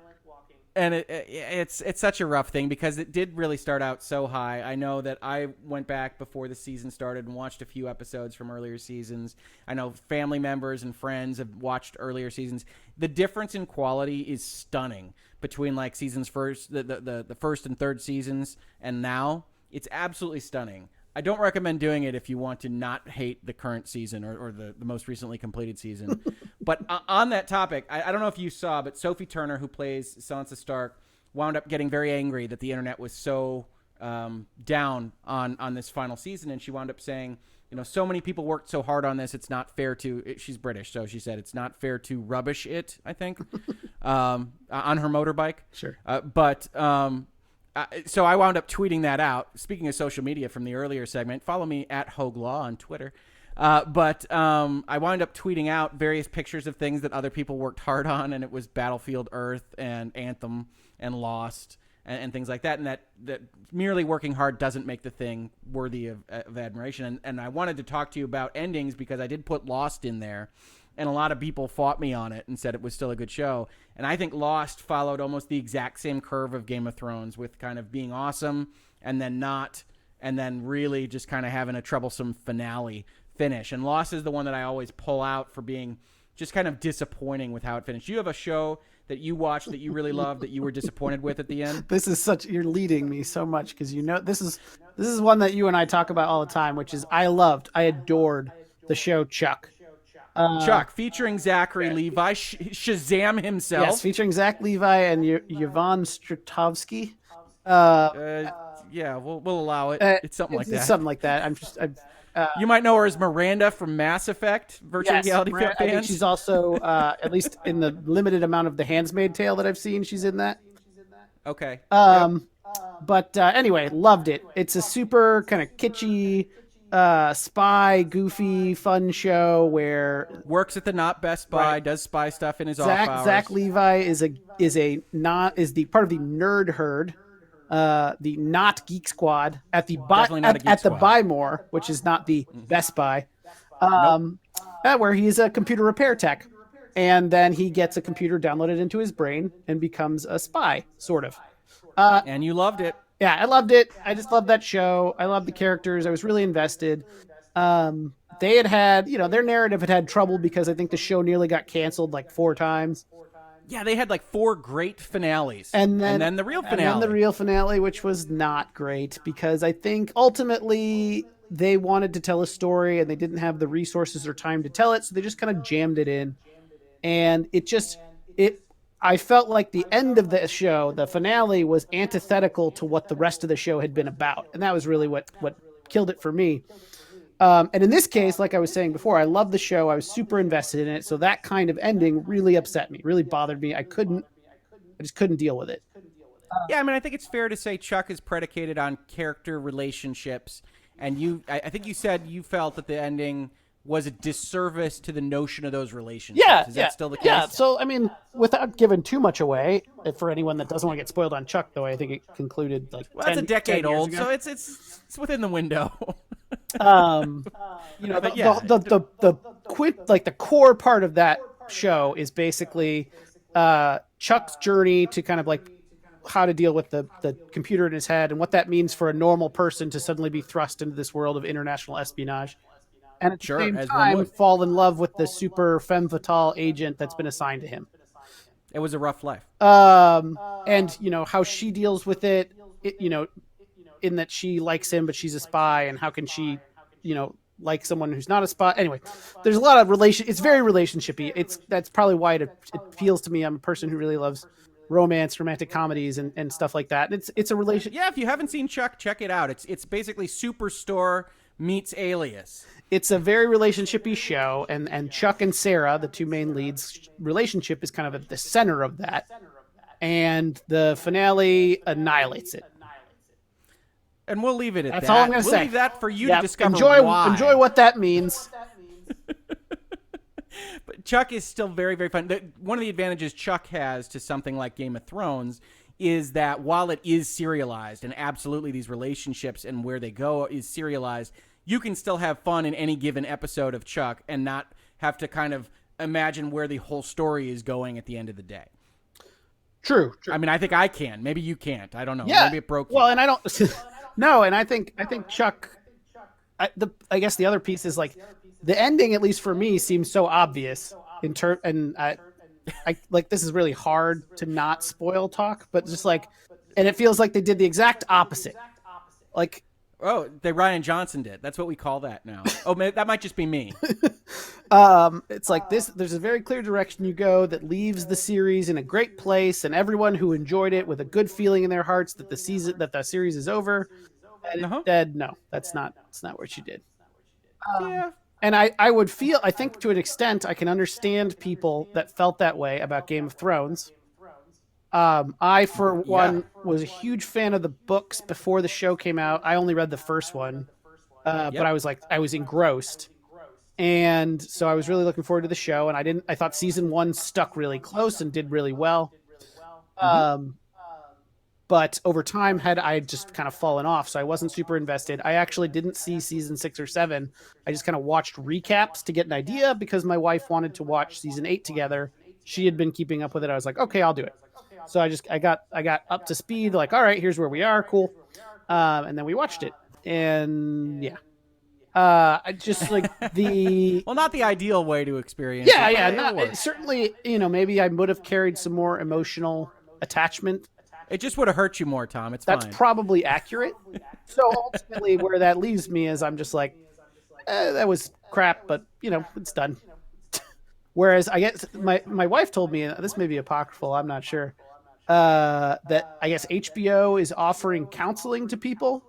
And it's such a rough thing because it did really start out so high. I know that I went back before the season started and watched a few episodes from earlier seasons. I know family members and friends have watched earlier seasons. The difference in quality is stunning between like seasons first, the first and third seasons, and now. It's absolutely stunning. I don't recommend doing it if you want to not hate the current season or the most recently completed season. But on that topic, I don't know if you saw, but Sophie Turner, who plays Sansa Stark, wound up getting very angry that the internet was so down on this final season. And she wound up saying, so many people worked so hard on this, it's not fair to... She's British, so she said it's not fair to rubbish it, I think, on her motorbike. Sure. So I wound up tweeting that out. Speaking of social media from the earlier segment, follow me at Hoeglaw on Twitter. But I wound up tweeting out various pictures of things that other people worked hard on, and it was Battlefield Earth and Anthem and Lost and things like that. And that merely working hard doesn't make the thing worthy of admiration. And I wanted to talk to you about endings because I did put Lost in there, and a lot of people fought me on it and said it was still a good show. And I think Lost followed almost the exact same curve of Game of Thrones, with kind of being awesome and then not, and then really just kind of having a troublesome finale finish. And Lost is the one that I always pull out for being just kind of disappointing with how it finished. You have a show that you watched that you really loved that you were disappointed with at the end? This is you're leading me so much, because this is one that you and I talk about all the time, which is I adored the show Chuck. Chuck, featuring Zachary Levi, Shazam himself. Yes, featuring Zach Levi and Yvonne Strahovski. Yeah, we'll allow it. It's something like that. It's something like that. You might know her as Miranda from Mass Effect, virtual reality fans. I think she's also, at least in the limited amount of The Handmaid's Tale that I've seen, she's in that. Okay. But anyway, loved it. It's a super kind of kitschy, spy, goofy, fun show where works at the not Best Buy, does spy stuff in his off hours. Zach Levi is the part of the nerd herd. The not Geek Squad at the Buy More, which is not the Best Buy, where he's a computer repair tech, and then he gets a computer downloaded into his brain and becomes a spy, sort of. And you loved it. Yeah, I loved it. I just loved that show. I loved the characters. I was really invested. They had their narrative had trouble because I think the show nearly got canceled like 4 times. Yeah, they had like 4 great finales. And then the real finale. And then the real finale, which was not great, because I think ultimately they wanted to tell a story and they didn't have the resources or time to tell it, so they just kind of jammed it in. And I felt like the end of the show, the finale, was antithetical to what the rest of the show had been about. And that was really what killed it for me. And in this case, like I was saying before, I love the show. I was super invested in it. So that kind of ending really upset me, really bothered me. I just couldn't deal with it. Yeah, I mean, I think it's fair to say Chuck is predicated on character relationships. And I think you said you felt that the ending was a disservice to the notion of those relationships. Yeah, is that still the case? Yeah, so, I mean, without giving too much away, for anyone that doesn't want to get spoiled on Chuck, though, I think it concluded like it's a decade old, so it's within the window. The core part of that show is basically Chuck's journey to kind of like how to deal with the computer in his head and what that means for a normal person to suddenly be thrust into this world of international espionage. And at the same time, fall in love with the super femme fatale agent that's been assigned to him. It was a rough life. And how she deals with it, in that she likes him, but she's a spy, and how can she, like someone who's not a spy? Anyway, there's a lot of it's very relationshipy. That's probably why it appeals to me. I'm a person who really loves romance, romantic comedies, and stuff like that. It's a relationship. Yeah, if you haven't seen Chuck, check it out. It's basically Superstore meets Alias. It's a very relationshipy show, and Chuck and Sarah, the 2 main leads, relationship is kind of at the center of that. And the finale annihilates it. And we'll leave it at that. That's all I'm going to say. We'll leave that for you to discover why. Enjoy what that means. But Chuck is still very, very fun. One of the advantages Chuck has to something like Game of Thrones is that while it is serialized, and absolutely these relationships and where they go is serialized, you can still have fun in any given episode of Chuck and not have to kind of imagine where the whole story is going at the end of the day. True. I mean, I think I can. Maybe you can't. I don't know. Yeah. Maybe it broke you. Well, and I don't... No, and I think Chuck... I guess the other piece is like the ending, at least for me, seems so obvious and I like, this is really hard to not spoil talk, but just like, and it feels like they did the exact opposite. Like, oh, Ryan Johnson did. That's what we call that now. Oh, that might just be me. It's like this. There's a very clear direction you go that leaves the series in a great place, and everyone who enjoyed it with a good feeling in their hearts that the series is over. And instead, no, that's not what you did. Yeah. And I think to an extent, I can understand people that felt that way about Game of Thrones. I, for one, was a huge fan of the books before the show came out. I only read the first one, but I was engrossed. And so I was really looking forward to the show, and I thought season 1 stuck really close and did really well. But over time, had I just kind of fallen off, so I wasn't super invested. I actually didn't see season 6 or 7. I just kind of watched recaps to get an idea because my wife wanted to watch season 8 together. She had been keeping up with it. I was like, okay, I'll do it. So I got up to speed. Like, all right, here's where we are. Cool. And then we watched it, and yeah. I just like the well, not the ideal way to experience. Certainly, maybe I would have carried some more emotional attachment. It just would have hurt you more, Tom. That's fine. Probably accurate. So ultimately, where that leaves me is I'm just like, that was crap, but it's done. Whereas I guess my wife told me, and this may be apocryphal, I'm not sure, that I guess HBO is offering counseling to people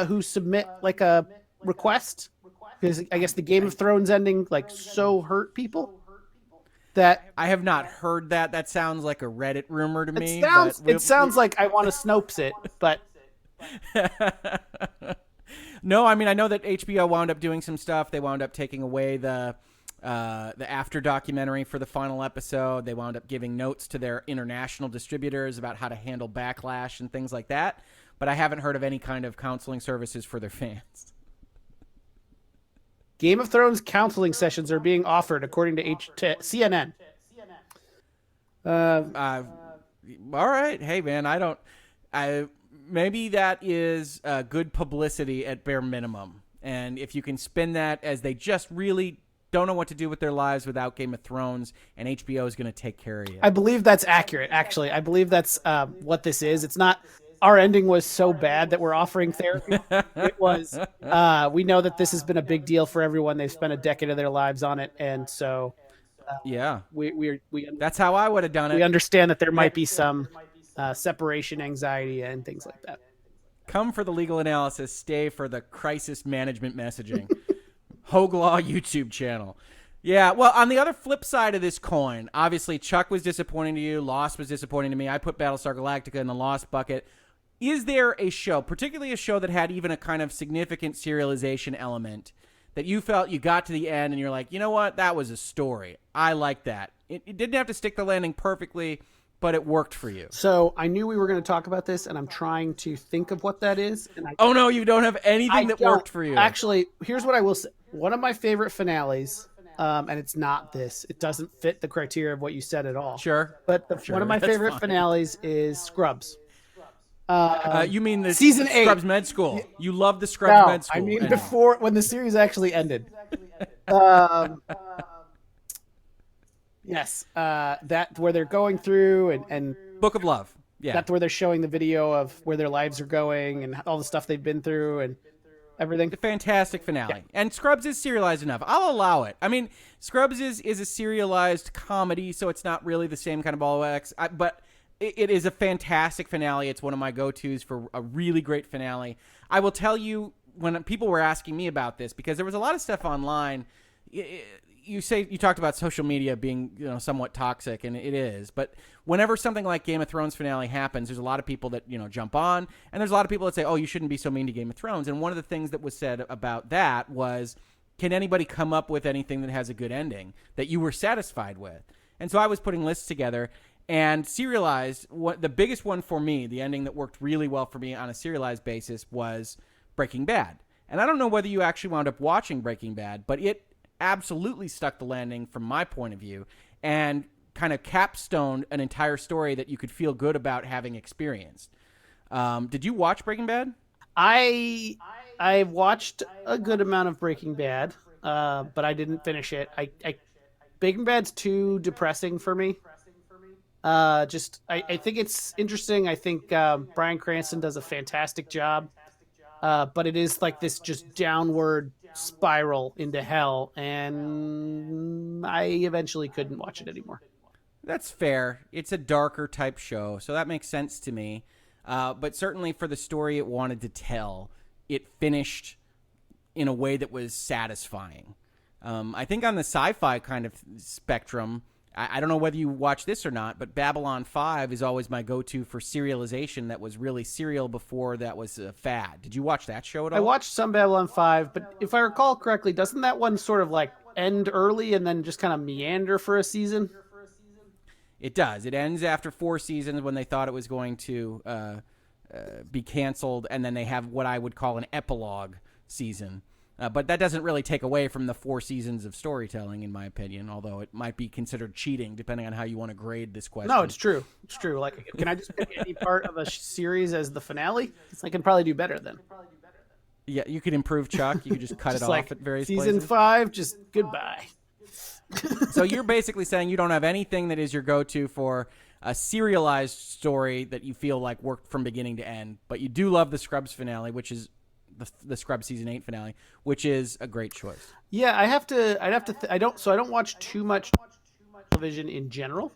who submit like a request, because I guess the Game of Thrones ending like so hurt people that I have not heard that. That sounds like a Reddit rumor to me. It sounds like I want to Snopes it, but no, I mean, I know that HBO wound up doing some stuff. They wound up taking away the after documentary for the final episode. They wound up giving notes to their international distributors about how to handle backlash and things like that. But I haven't heard of any kind of counseling services for their fans. Game of Thrones counseling sessions are being offered, according to CNN. All right. Hey, man, maybe that is good publicity at bare minimum. And if you can spin that as they just really don't know what to do with their lives without Game of Thrones, and HBO is going to take care of you. I believe that's accurate, actually. I believe that's what this is. It's not our ending was so bad that we're offering therapy. It was, we know that this has been a big deal for everyone. They've spent a decade of their lives on it. And so, we that's how I would have done it. We understand that there might be some separation anxiety and things like that. Come for the legal analysis, stay for the crisis management messaging. Hoeg Law YouTube channel. Yeah, well, on the other flip side of this coin, obviously Chuck was disappointing to you, Lost was disappointing to me. I put Battlestar Galactica in the Lost bucket. Is there a show, particularly a show that had even a kind of significant serialization element, that you felt you got to the end and you're like, you know what, that was a story. I like that. It didn't have to stick the landing perfectly, but it worked for you. So I knew we were going to talk about this, and I'm trying to think of what that is. And oh, no, you don't have anything that worked for you. Actually, here's what I will say. One of my favorite finales, and it's not this. It doesn't fit the criteria of what you said at all. Sure. But one of my favorite finales is Scrubs. You mean the season 8 Scrubs Med School? You love the Scrubs Med School. I mean before, when the series actually ended. Yes, that where they're going through and Book of Love. Yeah, that's where they're showing the video of where their lives are going and all the stuff they've been through and everything. The fantastic finale. Yeah. And Scrubs is serialized enough. I'll allow it. I mean, Scrubs is a serialized comedy, so it's not really the same kind of ball wax. But it is a fantastic finale. It's one of my go-tos for a really great finale. I will tell you, when people were asking me about this, because there was a lot of stuff online. You talked about social media being somewhat toxic, and it is. But whenever something like Game of Thrones finale happens, there's a lot of people that jump on, and there's a lot of people that say, "Oh, you shouldn't be so mean to Game of Thrones." And one of the things that was said about that was, "Can anybody come up with anything that has a good ending that you were satisfied with?" And so I was putting lists together. And serialized, the biggest one for me, the ending that worked really well for me on a serialized basis, was Breaking Bad. And I don't know whether you actually wound up watching Breaking Bad, but it absolutely stuck the landing from my point of view and kind of capstoned an entire story that you could feel good about having experienced. Did you watch Breaking Bad? I watched a good amount of Breaking Bad, but I didn't finish it. Breaking Bad's too depressing for me. I think it's interesting. I think Bryan Cranston does a fantastic job, but it is like this just downward spiral into hell, and I eventually couldn't watch it anymore. That's fair. It's a darker type show, so that makes sense to me. But certainly for the story it wanted to tell, it finished in a way that was satisfying. I think on the sci-fi kind of spectrum, I don't know whether you watch this or not, but Babylon 5 is always my go-to for serialization that was really serial before that was a fad. Did you watch that show at all? I watched some Babylon 5, but if I recall correctly, doesn't that one sort of like end early and then just kind of meander for a season? It does. It ends after 4 seasons when they thought it was going to be canceled, and then they have what I would call an epilogue season. But that doesn't really take away from the 4 seasons of storytelling, in my opinion, although it might be considered cheating, depending on how you want to grade this question. No, it's true. It's true. Like, can I just pick any part of a series as the finale? I can probably do better then. Yeah, you could improve Chuck. You could just cut it off at various season places. 5, just goodbye. So you're basically saying you don't have anything that is your go-to for a serialized story that you feel like worked from beginning to end, but you do love the Scrubs finale, which is the Scrubs season 8 finale, which is a great choice. Yeah, I don't watch too much television in general.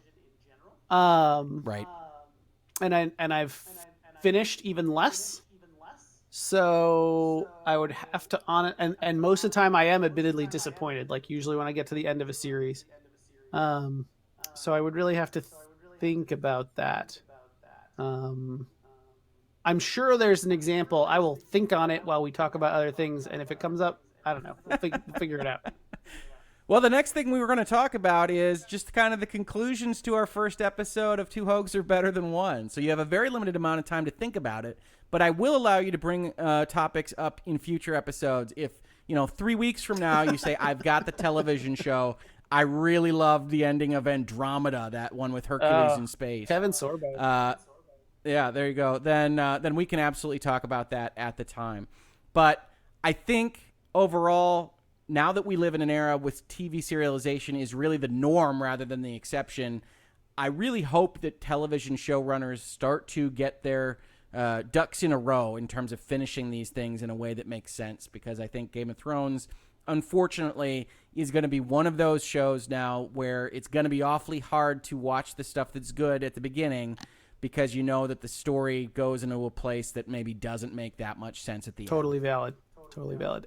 Right. And I've finished even less. So I would have to and most of the time I am admittedly disappointed, like usually when I get to the end of a series. So I would really have to think about that. I'm sure there's an example. I will think on it while we talk about other things, and if it comes up, I don't know. We'll figure it out. Well, the next thing we were going to talk about is just kind of the conclusions to our first episode of Two Hoegs Are Better Than One. So you have a very limited amount of time to think about it, but I will allow you to bring topics up in future episodes. If, 3 weeks from now you say, I've got the television show, I really loved the ending of Andromeda, that one with Hercules in space. Kevin Sorbo. Yeah, there you go. Then we can absolutely talk about that at the time. But I think overall, now that we live in an era with TV serialization is really the norm rather than the exception, I really hope that television showrunners start to get their ducks in a row in terms of finishing these things in a way that makes sense, because I think Game of Thrones, unfortunately, is going to be one of those shows now where it's going to be awfully hard to watch the stuff that's good at the beginning, because you know that the story goes into a place that maybe doesn't make that much sense at the end. Totally valid.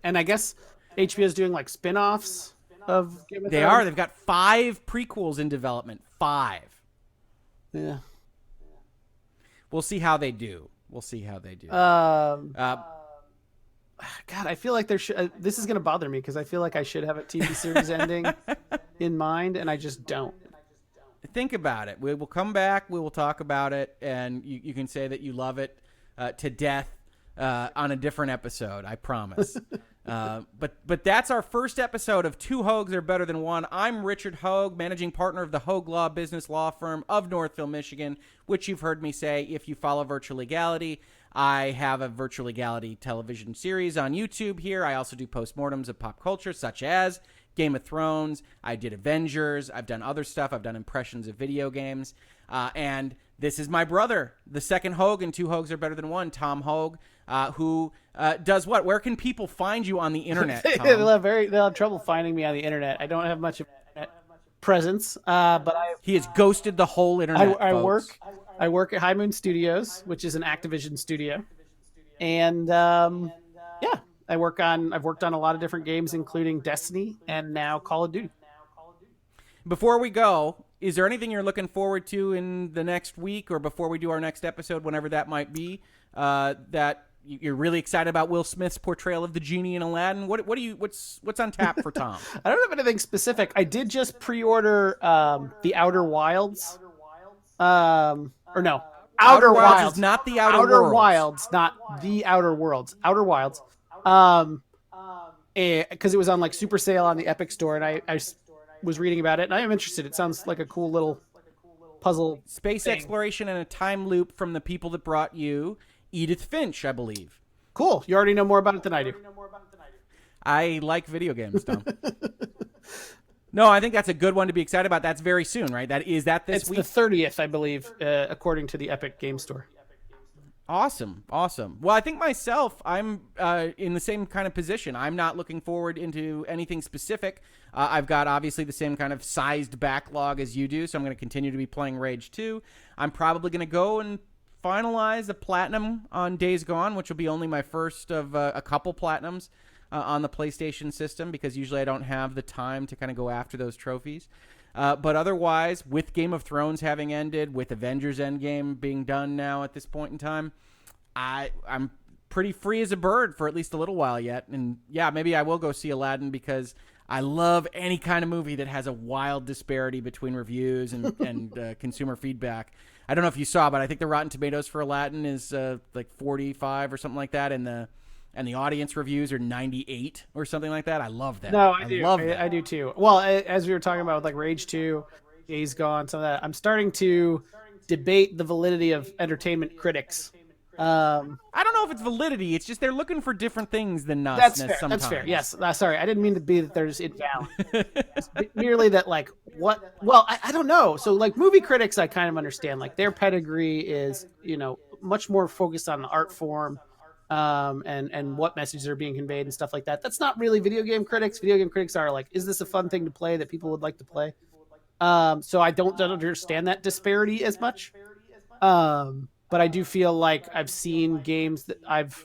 And I guess HBO is doing like spin-offs of Game of Thrones. They are. They've got 5 prequels in development. 5. Yeah. We'll see how they do. God, I feel like there should. This is going to bother me because I feel like I should have a TV series ending in mind, and I just don't. Think about it. We will come back. We will talk about it, and you can say that you love it to death on a different episode. I promise. But that's our first episode of Two Hoegs Are Better Than One. I'm Richard Hoeg, managing partner of the Hoeg Law business law firm of Northville, Michigan, which you've heard me say if you follow Virtual Legality. I have a Virtual Legality television series on YouTube here. I also do postmortems of pop culture, such as Game of Thrones. I did Avengers. I've done other stuff. I've done impressions of video games. And this is my brother, the second Hoeg in Two Hoegs Are Better Than One, Tom Hoeg, who does what? Where can people find you on the internet, Tom? They'll have trouble finding me on the internet. I don't have much of internet presence, but he has ghosted the whole internet. I work at High Moon Studios, which is an Activision studio, and I've worked on a lot of different games, including Destiny and now Call of Duty. Before we go, is there anything you're looking forward to in the next week or before we do our next episode, whenever that might be, that you're really excited about? Will Smith's portrayal of the genie in Aladdin? What's on tap for Tom? I don't have anything specific. I did just pre-order The Outer Wilds. Outer Wilds is not the Outer Worlds. Wilds, not the Outer Worlds. Outer Wilds. Because it was on like super sale on the Epic Store, and I was reading about it, and I am interested. It sounds like a cool little puzzle. Space exploration and a time loop from the people that brought you Edith Finch, I believe. Cool. You already know more about it than I do. I like video games, Tom. No, I think that's a good one to be excited about. That's very soon, right? This week? It's the 30th, I believe, according to the Epic Game Store. Awesome. Well, I think myself, I'm in the same kind of position. I'm not looking forward into anything specific. I've got obviously the same kind of sized backlog as you do, so I'm going to continue to be playing Rage 2. I'm probably going to go and finalize a platinum on Days Gone, which will be only my first of a couple platinums on the PlayStation system, because usually I don't have the time to kind of go after those trophies. But otherwise, with Game of Thrones having ended, with Avengers Endgame being done now at this point in time, I'm pretty free as a bird for at least a little while yet. And yeah, maybe I will go see Aladdin because I love any kind of movie that has a wild disparity between reviews and consumer feedback. I don't know if you saw, but I think the Rotten Tomatoes for Aladdin is like 45 or something like that, and the audience reviews are 98 or something like that. I love that. No, I do. Love that. I do too. Well, as we were talking about with like Rage 2, Days Gone, some of that, I'm starting to debate the validity of entertainment critics. I don't know if it's validity. It's just they're looking for different things than us. That's fair. Sometimes. That's fair. Yes. Sorry, I didn't mean to be that there's invalid. Merely that like what? Well, I don't know. So like movie critics, I kind of understand. Like their pedigree is much more focused on the art form, and what messages are being conveyed and stuff like that. That's not really video game critics. Video game critics are like, is this a fun thing to play that people would like to play? So I don't understand that disparity as much. But I do feel like I've seen games that I've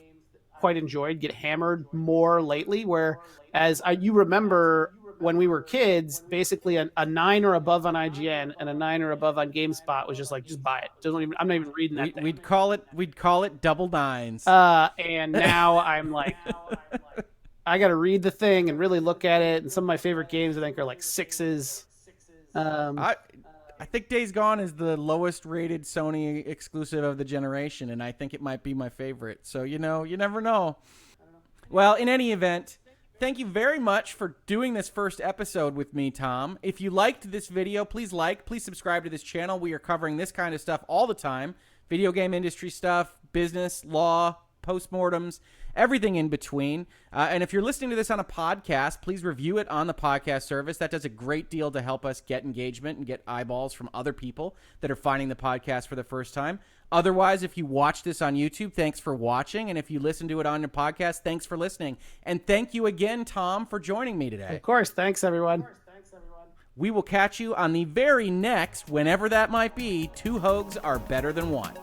quite enjoyed get hammered more lately, you remember when we were kids, basically a 9 or above on IGN and a 9 or above on GameSpot was just like, just buy it. I'm not even reading that thing. We'd call it double nines. And now I'm like, I got to read the thing and really look at it. And some of my favorite games I think are like 6s. I think Days Gone is the lowest rated Sony exclusive of the generation, and I think it might be my favorite. So, you never know. Well, in any event, thank you very much for doing this first episode with me, Tom. If you liked this video, please subscribe to this channel. We are covering this kind of stuff all the time. Video game industry stuff, business, law, postmortems, everything in between. And if you're listening to this on a podcast, please review it on the podcast service. That does a great deal to help us get engagement and get eyeballs from other people that are finding the podcast for the first time. Otherwise, if you watch this on YouTube, thanks for watching. And if you listen to it on your podcast, thanks for listening. And thank you again, Tom, for joining me today. Of course. Thanks, everyone. We will catch you on the very next, whenever that might be, Two Hoegs Are Better Than One.